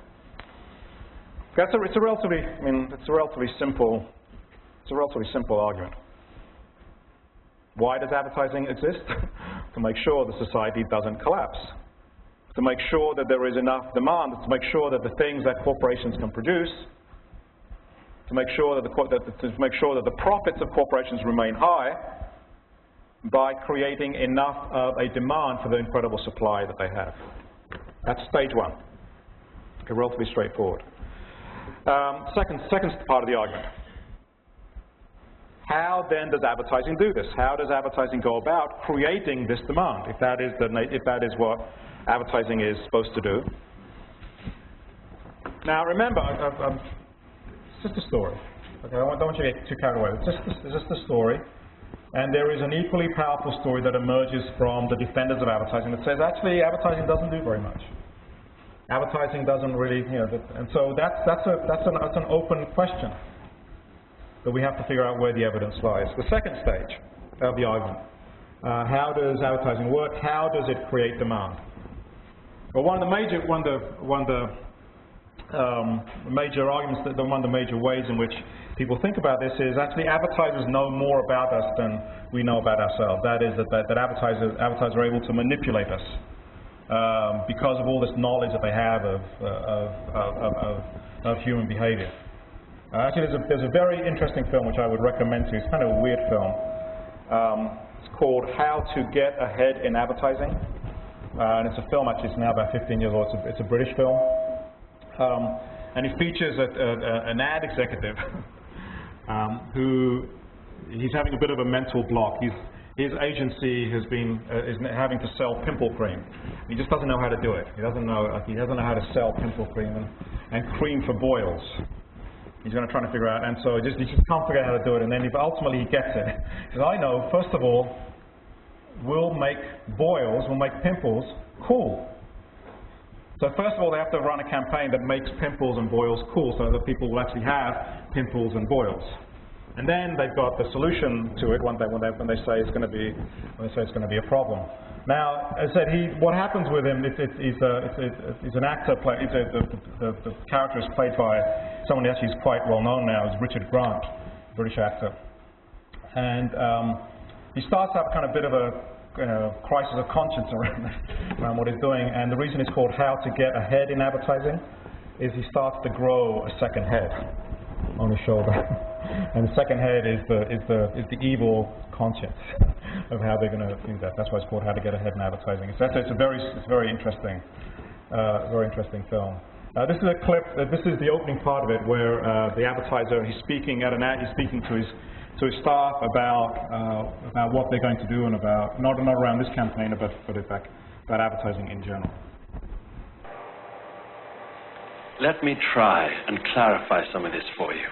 It's a relatively simple argument. Why does advertising exist? To make sure the society doesn't collapse. To make sure that there is enough demand. To make sure that the things that corporations can produce, to make sure that the profits of corporations remain high by creating enough of a demand for the incredible supply that they have. That's stage one. Okay, relatively straightforward. Second part of the argument. How then does advertising do this? How does advertising go about creating this demand, if that is what advertising is supposed to do? Now remember, it's just a story. Okay, I don't want you to get too carried away. It's just a story, and there is an equally powerful story that emerges from the defenders of advertising that says actually advertising doesn't do very much. Advertising doesn't really, and so that's an open question that we have to figure out where the evidence lies. The second stage of the argument: how does advertising work? How does it create demand? Well, one of the major arguments, one of the major ways in which people think about this is actually advertisers know more about us than we know about ourselves. That is, that advertisers are able to manipulate us because of all this knowledge that they have of human behavior. Actually, there's a very interesting film which I would recommend to you. It's kind of a weird film. It's called How to Get Ahead in Advertising. And it's a film, actually, it's now about 15 years old. It's a British film. And it features an ad executive who he's having a bit of a mental block. His agency is having to sell pimple cream. He just doesn't know how to do it. He doesn't know how to sell pimple cream and cream for boils. He's going to try to figure out, and so he just can't figure out how to do it. And then ultimately he gets it. He says, I know. First of all, we'll make pimples cool. So first of all, they have to run a campaign that makes pimples and boils cool, so that people will actually have pimples and boils. And then they've got the solution to it when they say it's going to be a problem. Now, as I said, what happens with him? He's an actor. The character is played by someone who actually is quite well known now. Is Richard Grant, British actor, and he starts to have kind of a bit of a crisis of conscience around what he's doing. And the reason it's called How to Get Ahead in Advertising is he starts to grow a second head on his shoulder, and the second head is the evil conscience of how they're going to do that. That's why it's called How to Get Ahead in Advertising. So it's a very interesting film. This is a clip. This is the opening part of it, where the advertiser he's speaking to his staff about what they're going to do and about not around this campaign, but about advertising in general. Let me try and clarify some of this for you.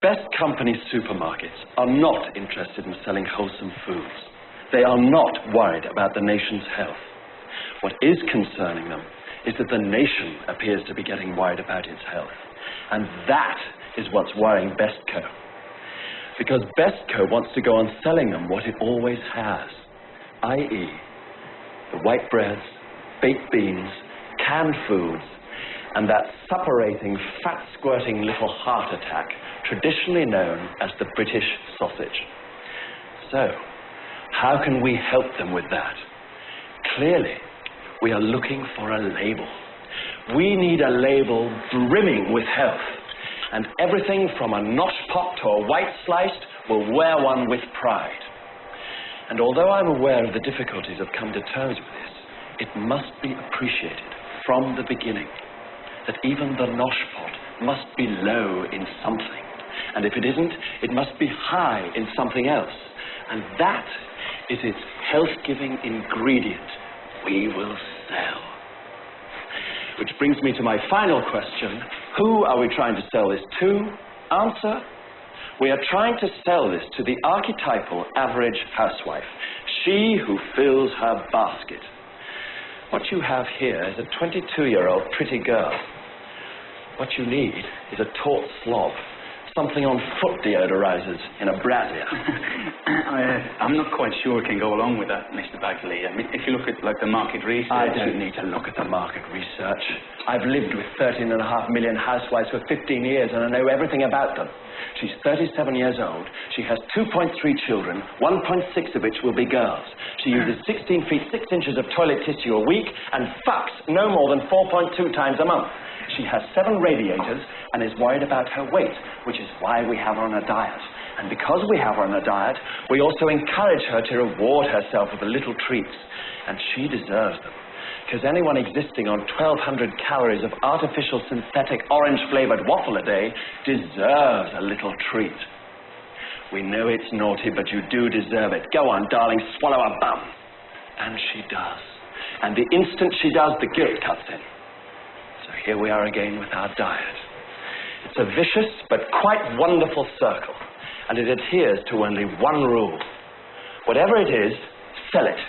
Best Company supermarkets are not interested in selling wholesome foods. They are not worried about the nation's health. What is concerning them is that the nation appears to be getting worried about its health. And that is what's worrying Bestco. Because Bestco wants to go on selling them what it always has, i.e. the white breads, baked beans, canned foods, and that suppurating, fat-squirting little heart attack traditionally known as the British sausage. So, how can we help them with that? Clearly, We are looking for a label. We need a label brimming with health. And everything from a nosh pot to a white sliced will wear one with pride. And although I'm aware of the difficulties I've come to terms with this, it must be appreciated from the beginning that even the nosh pot must be low in something. And if it isn't, it must be high in something else. And that is its health-giving ingredient we will sell. Which brings me to my final question. Who are we trying to sell this to? Answer: we are trying to sell this to the archetypal average housewife, she who fills her basket. What you have here is a 22-year-old pretty girl. What you need is a taut slob, something on foot deodorizers in a brassiere. I'm not quite sure we can go along with that, Mr. Bagley. I mean, if you look at, like, the market research... I don't need to look at the market research. I've lived with 13.5 million housewives for 15 years, and I know everything about them. She's 37 years old. She has 2.3 children, 1.6 of which will be girls. She uses 16 feet 6 inches of toilet tissue a week and fucks no more than 4.2 times a month. She has 7 radiators and is worried about her weight, which is why we have her on a diet. And because we have her on a diet, we also encourage her to reward herself with the little treats. And she deserves them. Because anyone existing on 1,200 calories of artificial synthetic orange-flavored waffle a day deserves a little treat. We know it's naughty, but you do deserve it. Go on, darling, swallow a bum. And she does. And the instant she does, the guilt cuts in. So here we are again with our diet. It's a vicious but quite wonderful circle, and it adheres to only one rule. Whatever it is, sell it.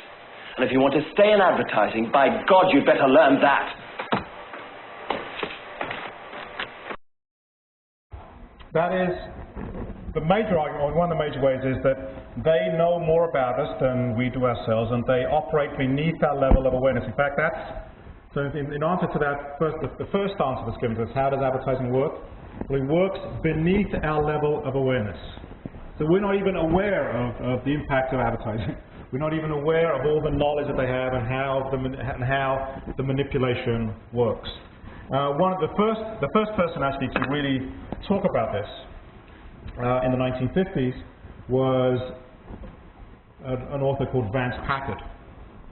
And if you want to stay in advertising, by God, you'd better learn that. That is the major argument, or one of the major ways, is that they know more about us than we do ourselves, and they operate beneath our level of awareness. In fact, so in answer to that, the first answer that's given to us, how does advertising work? Well, it works beneath our level of awareness. So we're not even aware of the impact of advertising. We're not even aware of all the knowledge that they have and how the manipulation works. The first person actually to really talk about this in the 1950s was an author called Vance Packard,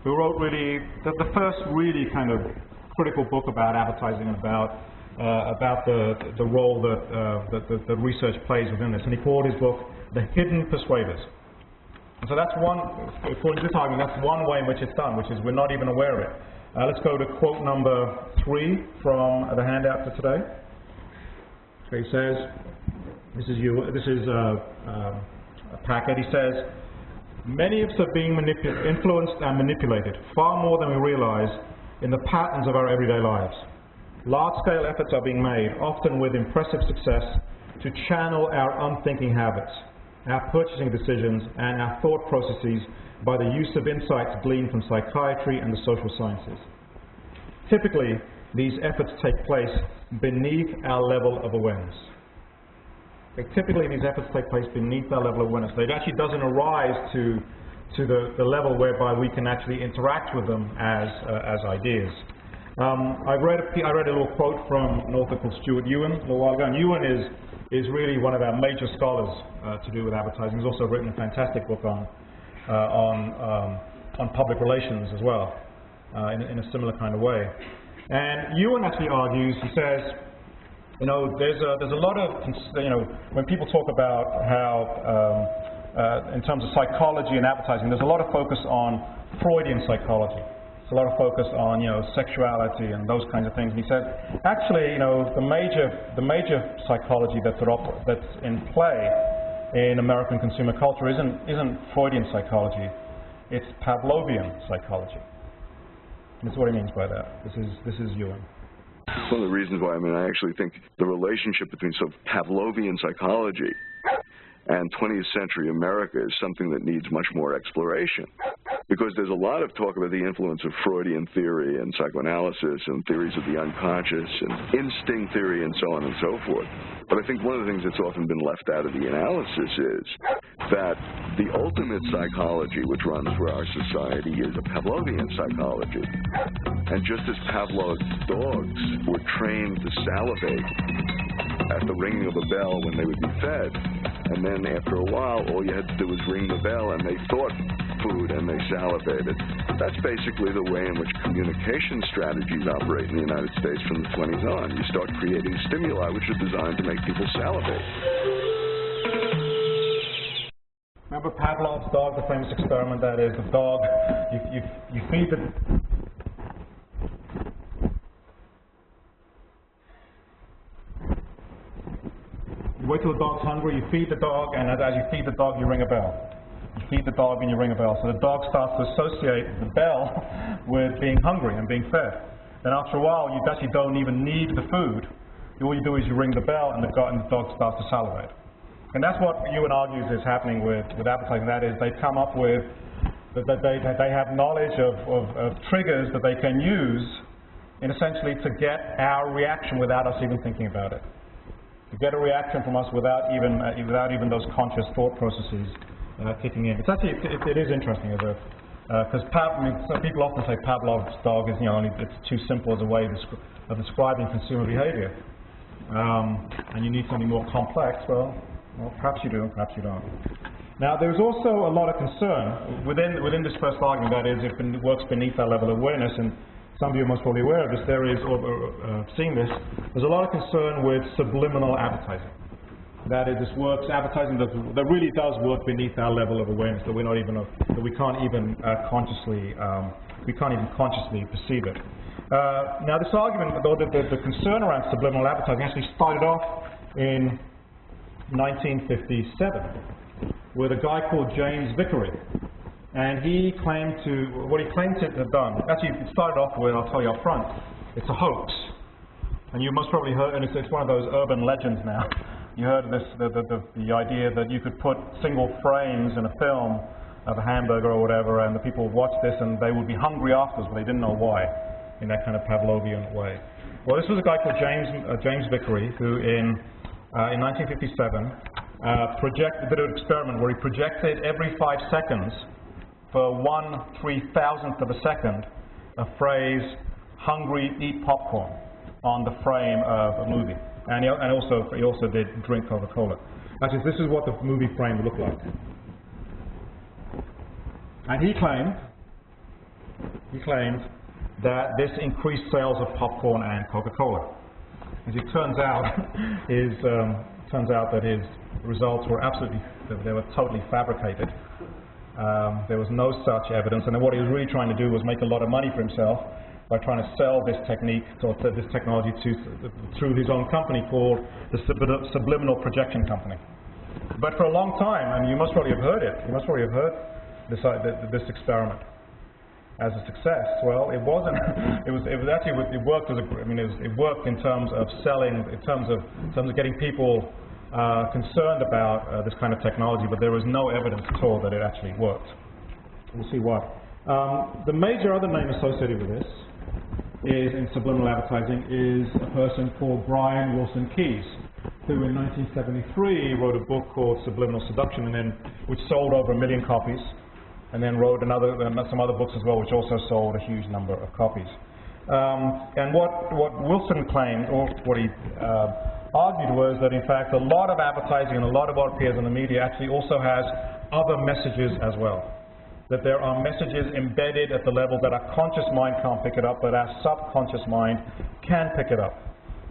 who wrote really the first really kind of critical book about advertising and about the role that research plays within this. And he called his book The Hidden Persuaders. And so that's one, according to this argument, that's one way in which it's done, which is we're not even aware of it. Let's go to quote number 3 from the handout for today. Okay, he says, this is Packard. He says, many of us are being influenced and manipulated far more than we realize in the patterns of our everyday lives. Large-scale efforts are being made, often with impressive success, to channel our unthinking habits, our purchasing decisions, and our thought processes by the use of insights gleaned from psychiatry and the social sciences. Typically, these efforts take place beneath our level of awareness. Typically, these efforts take place beneath our level of awareness. It actually doesn't arise to the level whereby we can actually interact with them as ideas. I read a little quote from an author called Stuart Ewan a little while ago, and Ewan is really one of our major scholars to do with advertising. He's also written a fantastic book on public relations as well, in a similar kind of way. And Ewan actually argues, he says, there's a lot of, when people talk about how, in terms of psychology and advertising, there's a lot of focus on Freudian psychology. There's a lot of focus on, sexuality and those kinds of things. And he said, actually, the major psychology that's in play in American consumer culture isn't Freudian psychology. It's Pavlovian psychology. And that's what he means by that. This is Ewan. One of the reasons why, I actually think the relationship between Pavlovian psychology and 20th century America is something that needs much more exploration. Because there's a lot of talk about the influence of Freudian theory and psychoanalysis and theories of the unconscious and instinct theory and so on and so forth. But I think one of the things that's often been left out of the analysis is that the ultimate psychology which runs through our society is a Pavlovian psychology. And just as Pavlov's dogs were trained to salivate at the ringing of a bell when they would be fed, and then after a while all you had to do was ring the bell and they thought food and they salivated. That's basically the way in which communication strategies operate in the United States from the 20s on. You start creating stimuli which are designed to make people salivate. Remember Pavlov's dog, the famous experiment that is the dog, you feed the... You wait till the dog's hungry, you feed the dog, and as you feed the dog, you ring a bell. You feed the dog and you ring a bell. So the dog starts to associate the bell with being hungry and being fed. Then after a while, you actually don't even need the food. All you do is you ring the bell and the dog starts to salivate. And that's what Ewan argues is happening with advertising. That is, they come up with, that they have knowledge of triggers that they can use in essentially to get our reaction without us even thinking about it. To get a reaction from us without even those conscious thought processes kicking in. It's actually, it is interesting, because some people often say Pavlov's dog is, it's too simple as a way of describing consumer behavior. And you need something more complex. Well, perhaps you do, perhaps you don't. Now, there's also a lot of concern within this first argument, that is, if it works beneath our level of awareness, and some of you are most probably aware of this, there is, seeing this, there's a lot of concern with subliminal advertising. That is, this works, advertising that really does work beneath our level of awareness, that we can't even consciously perceive it. Now, this argument, though, the concern around subliminal advertising actually started off in 1957 with a guy called James Vickery, and what he claimed to have done, actually it started off with, I'll tell you up front, it's a hoax. And you most probably heard, and it's one of those urban legends now, you heard of this, the idea that you could put single frames in a film of a hamburger or whatever, and the people would watch this and they would be hungry afterwards, but they didn't know why, in that kind of Pavlovian way. Well, this was a guy called James Vickery, who in 1957 did an experiment where he projected every 5 seconds for 1/3000th of a second a phrase, "hungry, eat popcorn," on the frame of a movie. And he also did drink Coca-Cola. Actually, this is what the movie frame would look like. And he claimed that this increased sales of popcorn and Coca-Cola. As it turns out, that his results were they were totally fabricated. There was no such evidence, and then what he was really trying to do was make a lot of money for himself by trying to sell this technique, or this technology through his own company called the Subliminal Projection Company. But for a long time, and you must probably have heard it, this experiment as a success. Well, it wasn't. It worked it worked in terms of selling, in terms of getting people concerned about this kind of technology, but there was no evidence at all that it actually worked. We'll see why. The major other name associated with this in subliminal advertising is a person called Brian Wilson Keyes, who in 1973 wrote a book called Subliminal Seduction, which sold over 1 million copies, and then wrote some other books as well, which also sold a huge number of copies. And what Wilson claimed, or what he argued, was that in fact a lot of advertising and a lot of what appears in the media actually also has other messages as well. That there are messages embedded at the level that our conscious mind can't pick it up, but our subconscious mind can pick it up.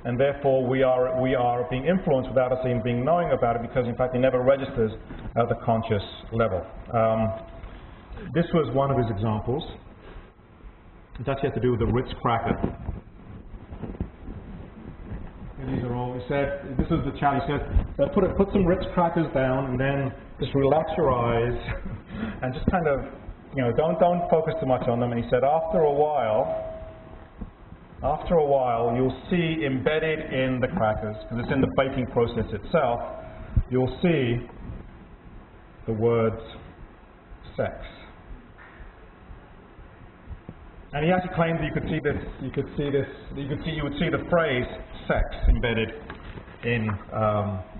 And therefore we are being influenced without us even being knowing about it, because in fact it never registers at the conscious level. This was one of his examples. It actually had to do with the Ritz cracker. And these are all, he said, this is the challenge. He said, put some Ritz crackers down and then just relax your eyes and just kind of, don't focus too much on them. And he said, after a while, you'll see embedded in the crackers, because it's in the baking process itself, you'll see the words sex. And he actually claimed that you would see the phrase sex embedded in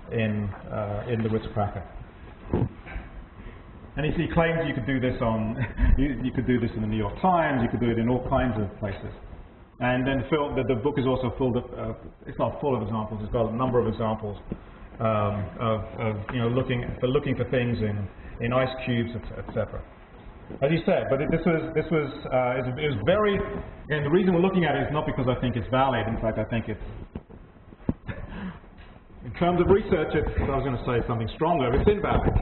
the Ritz cracker. And he claims you could do this on, you could do this in the New York Times, you could do it in all kinds of places. And then the book is also full of, it's not full of examples, it's got a number of examples of looking for things in ice cubes, etc. As you said, but it was very, and the reason we're looking at it is not because I think it's valid, in fact I think it's, in terms of research, I was going to say something stronger, it's invalid.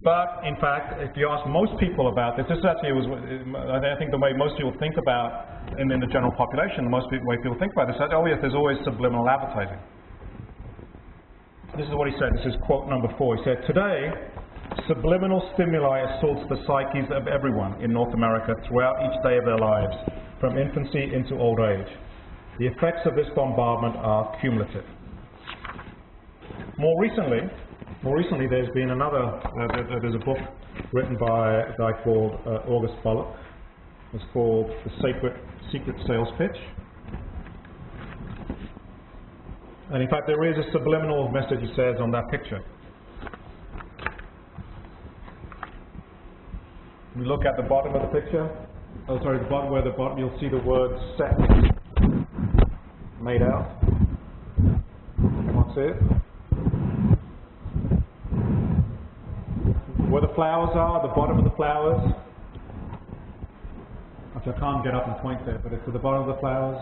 But in fact, if you ask most people about this, actually I think the way most people think about, in the general population, the way people think about this, oh yes, there's always subliminal advertising. This is what he said, this is quote number 4. He said, today, subliminal stimuli assaults the psyches of everyone in North America throughout each day of their lives, from infancy into old age. The effects of this bombardment are cumulative. More recently, there's been there's a book written by a guy called August Bullock. It's called The Secret Sales Pitch. And in fact, there is a subliminal message, he says, on that picture. You look at the bottom of the picture. Oh, sorry, the bottom you'll see the word "set" made out. Everyone see it? Where the flowers are, the bottom of the flowers. Actually, I can't get up and point there, but it's at the bottom of the flowers.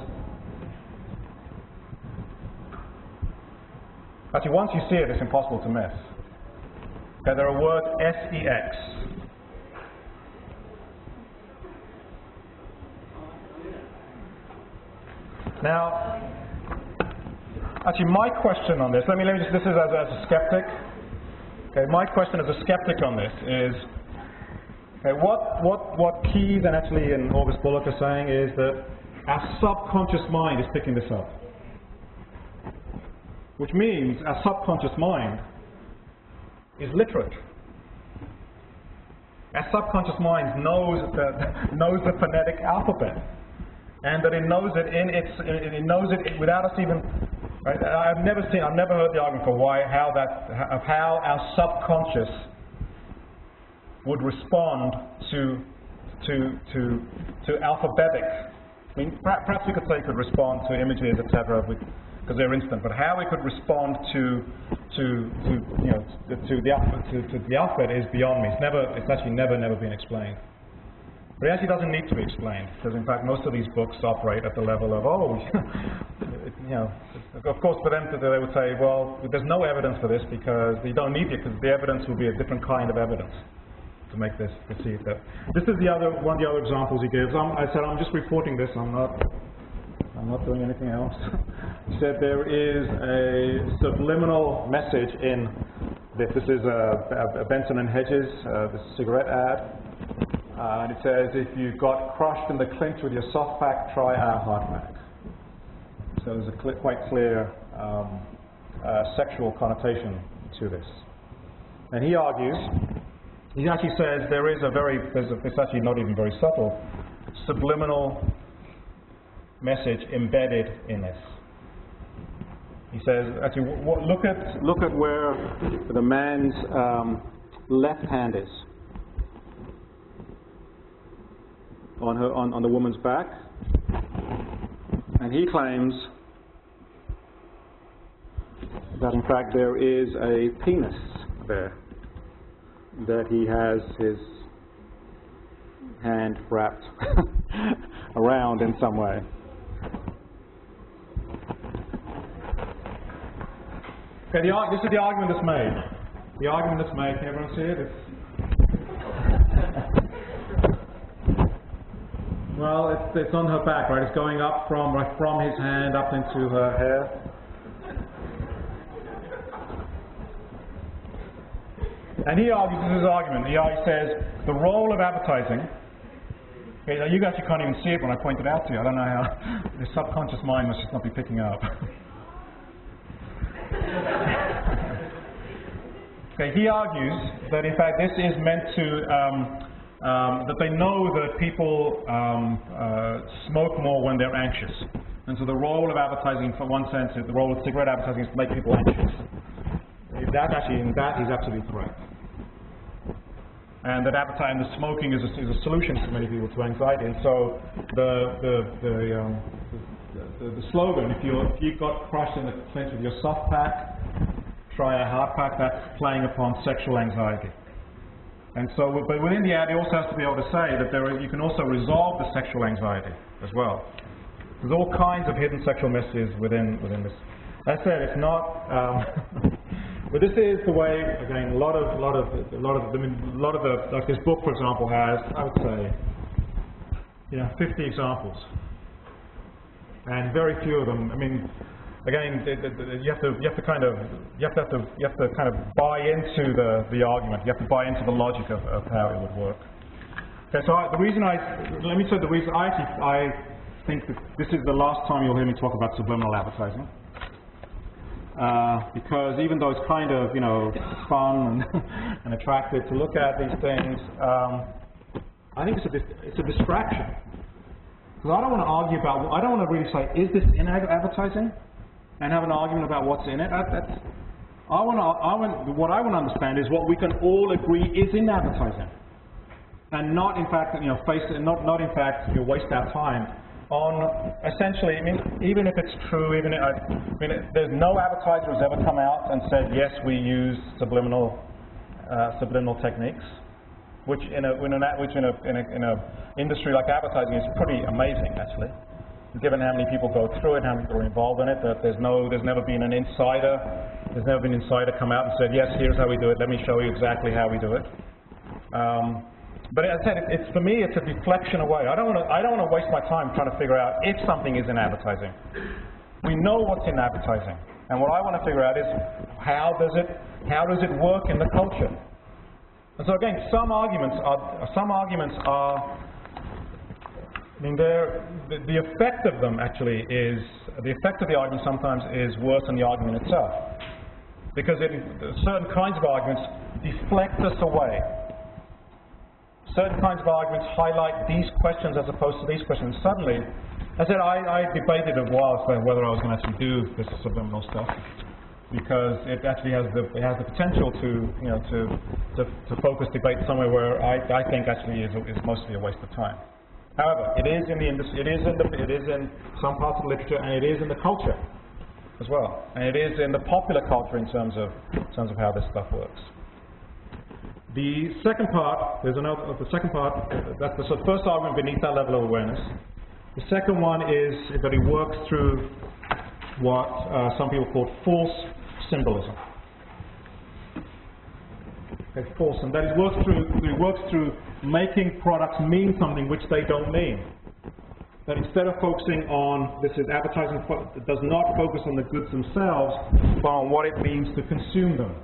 Actually, once you see it, it's impossible to miss. Okay, there are words S-E-X. Now, actually, my question on this, this is as a skeptic. Okay, my question as a skeptic on this is, okay, what Keyes and actually in August Bullock are saying is that our subconscious mind is picking this up. Which means our subconscious mind is literate. Our subconscious mind knows the phonetic alphabet, and that it knows it without us even. Right? I've never heard the argument for how our subconscious would respond to alphabetic. I mean, perhaps we could say it could respond to images, etc., because they're instant. But how it could respond to the alphabet is beyond me. It's actually never been explained. But it actually doesn't need to be explained, because in fact most of these books operate at the level of, of course for them they would say, well, there's no evidence for this because you don't need it, because the evidence will be a different kind of evidence to make this perceived. This is one of the other examples he gives. I said I'm just reporting this. I'm not doing anything else. He said there is a subliminal message in this. This is a Benson and Hedges, this cigarette ad. And it says, if you got crushed in the clinch with your soft pack, try our hard pack. So there's a quite clear sexual connotation to this. And he actually says it's actually not even very subtle, subliminal message embedded in this. He says, actually, look at where the man's left hand is. On the woman's back, and he claims that in fact there is a penis there, that he has his hand wrapped around in some way. Okay, this is the argument that's made. The argument that's made, can everyone see it? Well, it's on her back, right? It's going up from his hand up into her hair. And he argues, this is his argument, he says, the role of advertising, okay, you actually can't even see it when I point it out to you. I don't know how, the subconscious mind must just not be picking up. Okay, he argues that in fact this is meant to that they know that people smoke more when they're anxious. And so the role of advertising, for one sense, the role of cigarette advertising is to make people anxious. In that he's absolutely correct. and that appetite and the smoking is a solution for many people to anxiety. And so the slogan, if you got crushed in the clinch with your soft pack, try a hard pack, that's playing upon sexual anxiety. And so, but within the ad, it also has to be able to say that you can also resolve the sexual anxiety as well. There's all kinds of hidden sexual messages within this. As I said, it's not. But this is the way. Again, a lot of like this book, for example, has, I would say, 50 examples, and very few of them. I mean, again, you have to kind of buy into the argument. You have to buy into the logic of how it would work. Okay, so let me tell you the reason I think that this is the last time you'll hear me talk about subliminal advertising. Because even though it's kind of fun and attractive to look at these things, I think it's a distraction. Because I don't want to argue about. I don't want to really say, is this in advertising? And have an argument about what's in it. What I want to understand is what we can all agree is in advertising, and not in fact, not in fact, waste our time on essentially. I mean, even if it's true, there's no advertiser who's ever come out and said yes, we use subliminal techniques, which in a industry like advertising is pretty amazing actually. Given how many people go through it, how many people are involved in it, that there's never been an insider come out and said, yes, here's how we do it, let me show you exactly how we do it. But as I said, for me, it's a deflection away. I don't want to waste my time trying to figure out if something is in advertising. We know what's in advertising, and what I want to figure out is how does it work in the culture. And so again, some arguments are. I mean, the effect of them actually is, the effect of the argument sometimes is worse than the argument itself. Because certain kinds of arguments deflect us away. Certain kinds of arguments highlight these questions as opposed to these questions. Suddenly, I said I debated a while whether I was going to actually do this subliminal stuff. Because it actually has the potential to focus debate somewhere where I think actually is mostly a waste of time. However, it is in the industry, it is in some parts of the literature, and it is in the culture as well, and it is in the popular culture in terms of how this stuff works. The second part, that's the sort of first argument beneath that level of awareness. The second one is that it works through what some people call false symbolism. Okay, false, and that it works through making products mean something which they don't mean. That instead of focusing on, advertising does not focus on the goods themselves, but on what it means to consume them.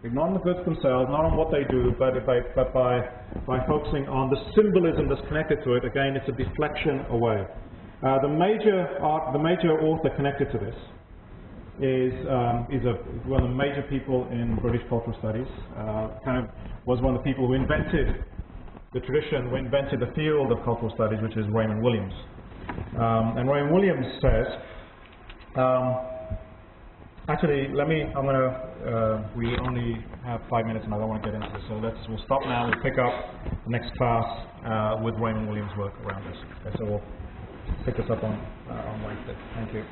Not on the goods themselves, not on what they do, but by focusing on the symbolism that's connected to it. Again, it's a deflection away. The major author connected to this is one of the major people in British cultural studies. Was one of the people who invented the tradition, who invented the field of cultural studies, which is Raymond Williams. And Raymond Williams says, we only have 5 minutes and I don't want to get into this, so we'll stop now. We'll pick up the next class with Raymond Williams' work around this. Okay, so we'll pick this up on Wednesday. Thank you.